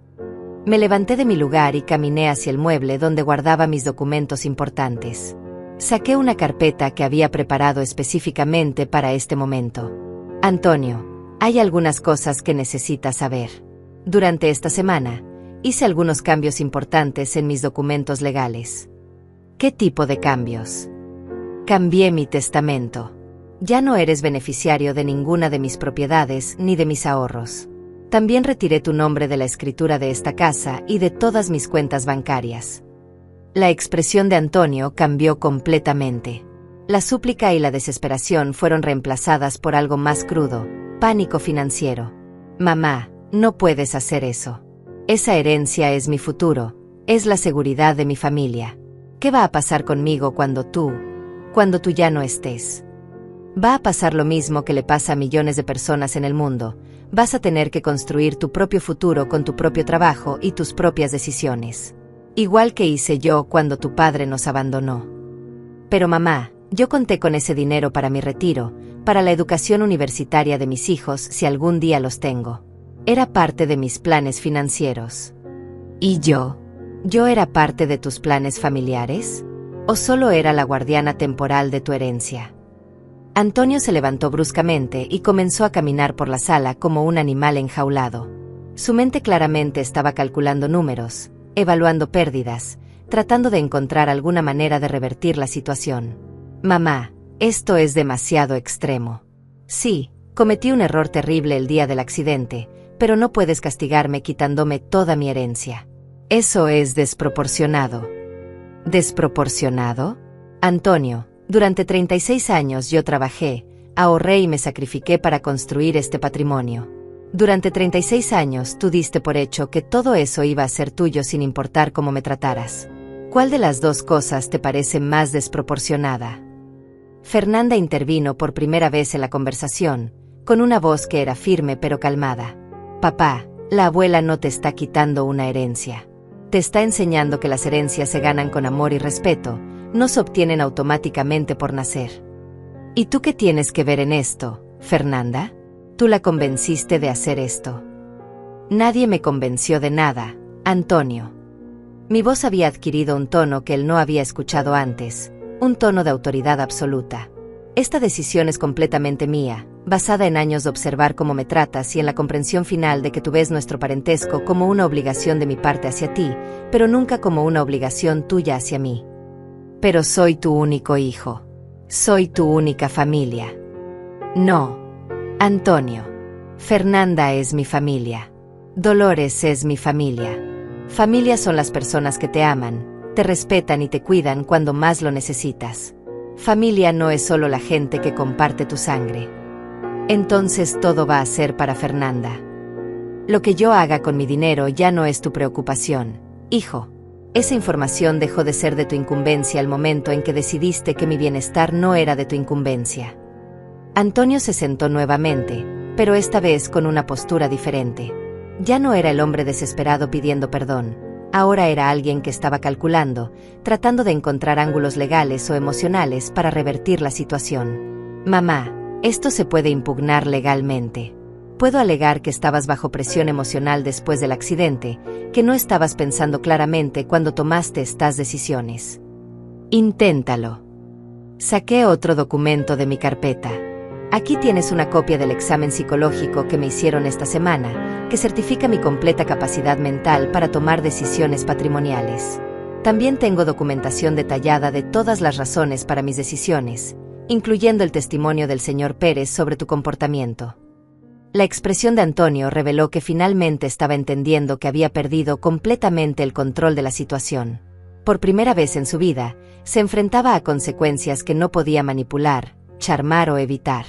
Me levanté de mi lugar y caminé hacia el mueble donde guardaba mis documentos importantes. Saqué una carpeta que había preparado específicamente para este momento. Antonio, hay algunas cosas que necesitas saber. Durante esta semana, hice algunos cambios importantes en mis documentos legales. ¿Qué tipo de cambios? Cambié mi testamento. Ya no eres beneficiario de ninguna de mis propiedades ni de mis ahorros. También retiré tu nombre de la escritura de esta casa y de todas mis cuentas bancarias. La expresión de Antonio cambió completamente. La súplica y la desesperación fueron reemplazadas por algo más crudo, pánico financiero. Mamá, no puedes hacer eso. Esa herencia es mi futuro, es la seguridad de mi familia. ¿Qué va a pasar conmigo cuando tú ya no estés? Va a pasar lo mismo que le pasa a millones de personas en el mundo. Vas a tener que construir tu propio futuro con tu propio trabajo y tus propias decisiones. Igual que hice yo cuando tu padre nos abandonó. Pero mamá, yo conté con ese dinero para mi retiro, para la educación universitaria de mis hijos si algún día los tengo. Era parte de mis planes financieros. ¿Y yo? ¿Yo era parte de tus planes familiares? ¿O solo era la guardiana temporal de tu herencia? Antonio se levantó bruscamente y comenzó a caminar por la sala como un animal enjaulado. Su mente claramente estaba calculando números, evaluando pérdidas, tratando de encontrar alguna manera de revertir la situación. Mamá, esto es demasiado extremo. Sí, cometí un error terrible el día del accidente, pero no puedes castigarme quitándome toda mi herencia. Eso es desproporcionado. ¿Desproporcionado? Antonio, durante 36 años yo trabajé, ahorré y me sacrifiqué para construir este patrimonio. Durante 36 años tú diste por hecho que todo eso iba a ser tuyo sin importar cómo me trataras. ¿Cuál de las dos cosas te parece más desproporcionada? Fernanda intervino por primera vez en la conversación, con una voz que era firme pero calmada. Papá, la abuela no te está quitando una herencia. Te está enseñando que las herencias se ganan con amor y respeto, no se obtienen automáticamente por nacer. ¿Y tú qué tienes que ver en esto, Fernanda? Tú la convenciste de hacer esto. Nadie me convenció de nada, Antonio. Mi voz había adquirido un tono que él no había escuchado antes, un tono de autoridad absoluta. Esta decisión es completamente mía, basada en años de observar cómo me tratas y en la comprensión final de que tú ves nuestro parentesco como una obligación de mi parte hacia ti, pero nunca como una obligación tuya hacia mí. Pero soy tu único hijo. Soy tu única familia. No, Antonio. Fernanda es mi familia. Dolores es mi familia. Familia son las personas que te aman, te respetan y te cuidan cuando más lo necesitas. Familia no es solo la gente que comparte tu sangre. Entonces todo va a ser para Fernanda. Lo que yo haga con mi dinero ya no es tu preocupación, hijo. Esa información dejó de ser de tu incumbencia al momento en que decidiste que mi bienestar no era de tu incumbencia. Antonio se sentó nuevamente, pero esta vez con una postura diferente. Ya no era el hombre desesperado pidiendo perdón, ahora era alguien que estaba calculando, tratando de encontrar ángulos legales o emocionales para revertir la situación. Mamá, esto se puede impugnar legalmente. Puedo alegar que estabas bajo presión emocional después del accidente, que no estabas pensando claramente cuando tomaste estas decisiones. Inténtalo. Saqué otro documento de mi carpeta. Aquí tienes una copia del examen psicológico que me hicieron esta semana, que certifica mi completa capacidad mental para tomar decisiones patrimoniales. También tengo documentación detallada de todas las razones para mis decisiones, incluyendo el testimonio del señor Pérez sobre tu comportamiento. La expresión de Antonio reveló que finalmente estaba entendiendo que había perdido completamente el control de la situación. Por primera vez en su vida, se enfrentaba a consecuencias que no podía manipular, charmar o evitar.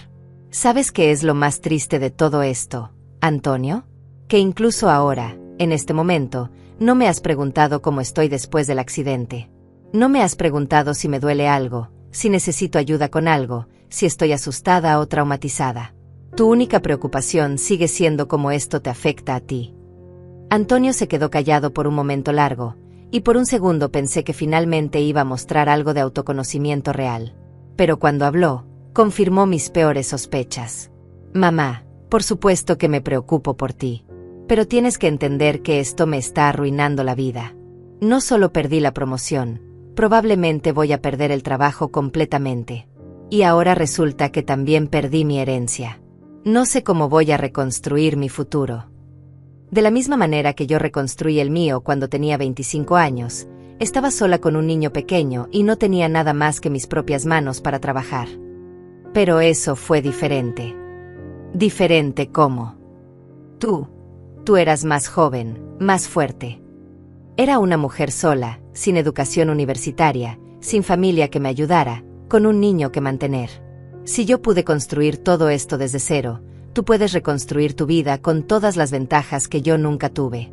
¿Sabes qué es lo más triste de todo esto, ¿Antonio? Que incluso ahora, en este momento, no me has preguntado cómo estoy después del accidente. No me has preguntado si me duele algo, si necesito ayuda con algo, si estoy asustada o traumatizada. Tu única preocupación sigue siendo cómo esto te afecta a ti. Antonio se quedó callado por un momento largo, y por un segundo pensé que finalmente iba a mostrar algo de autoconocimiento real. Pero cuando habló, confirmó mis peores sospechas. Mamá, por supuesto que me preocupo por ti. Pero tienes que entender que esto me está arruinando la vida. No solo perdí la promoción, probablemente voy a perder el trabajo completamente. Y ahora resulta que también perdí mi herencia. No sé cómo voy a reconstruir mi futuro. De la misma manera que yo reconstruí el mío cuando tenía 25 años, estaba sola con un niño pequeño y no tenía nada más que mis propias manos para trabajar. Pero eso fue diferente. ¿Diferente cómo? Tú eras más joven, más fuerte. Era una mujer sola, sin educación universitaria, sin familia que me ayudara, con un niño que mantener. Si yo pude construir todo esto desde cero, tú puedes reconstruir tu vida con todas las ventajas que yo nunca tuve.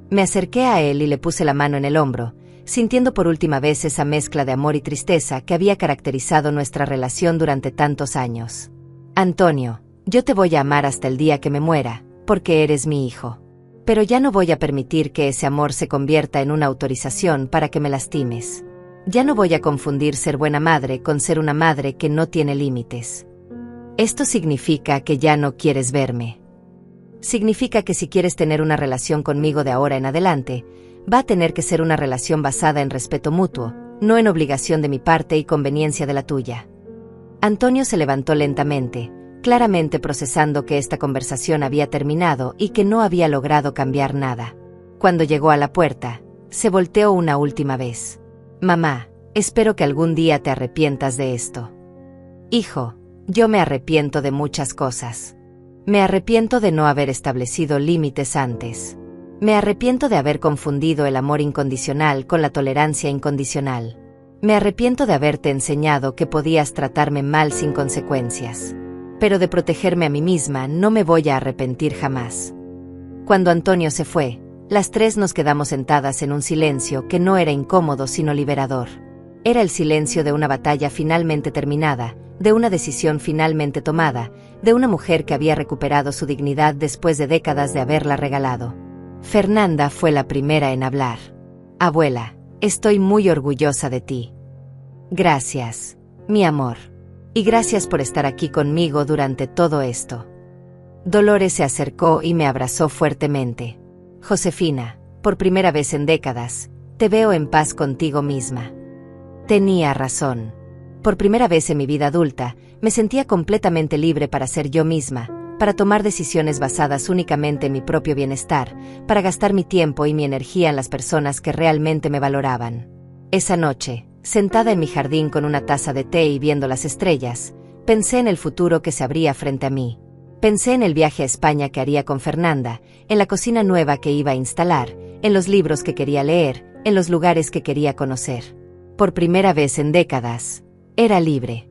Me acerqué a él y le puse la mano en el hombro, sintiendo por última vez esa mezcla de amor y tristeza que había caracterizado nuestra relación durante tantos años. Antonio, yo te voy a amar hasta el día que me muera, porque eres mi hijo. Pero ya no voy a permitir que ese amor se convierta en una autorización para que me lastimes. Ya no voy a confundir ser buena madre con ser una madre que no tiene límites. Esto significa que ya no quieres verme. Significa que si quieres tener una relación conmigo de ahora en adelante, va a tener que ser una relación basada en respeto mutuo, no en obligación de mi parte y conveniencia de la tuya. Antonio se levantó lentamente, claramente procesando que esta conversación había terminado y que no había logrado cambiar nada. Cuando llegó a la puerta, se volteó una última vez. Mamá, espero que algún día te arrepientas de esto. Hijo, yo me arrepiento de muchas cosas. Me arrepiento de no haber establecido límites antes. Me arrepiento de haber confundido el amor incondicional con la tolerancia incondicional. Me arrepiento de haberte enseñado que podías tratarme mal sin consecuencias. Pero de protegerme a mí misma no me voy a arrepentir jamás. Cuando Antonio se fue, las tres nos quedamos sentadas en un silencio que no era incómodo sino liberador. Era el silencio de una batalla finalmente terminada, de una decisión finalmente tomada, de una mujer que había recuperado su dignidad después de décadas de haberla regalado. Fernanda fue la primera en hablar. Abuela, estoy muy orgullosa de ti. Gracias, mi amor. Y gracias por estar aquí conmigo durante todo esto. Dolores se acercó y me abrazó fuertemente. Josefina, por primera vez en décadas, te veo en paz contigo misma. Tenía razón. Por primera vez en mi vida adulta, me sentía completamente libre para ser yo misma, para tomar decisiones basadas únicamente en mi propio bienestar, para gastar mi tiempo y mi energía en las personas que realmente me valoraban. Esa noche, sentada en mi jardín con una taza de té y viendo las estrellas, pensé en el futuro que se abría frente a mí. Pensé en el viaje a España que haría con Fernanda, en la cocina nueva que iba a instalar, en los libros que quería leer, en los lugares que quería conocer. Por primera vez en décadas, era libre.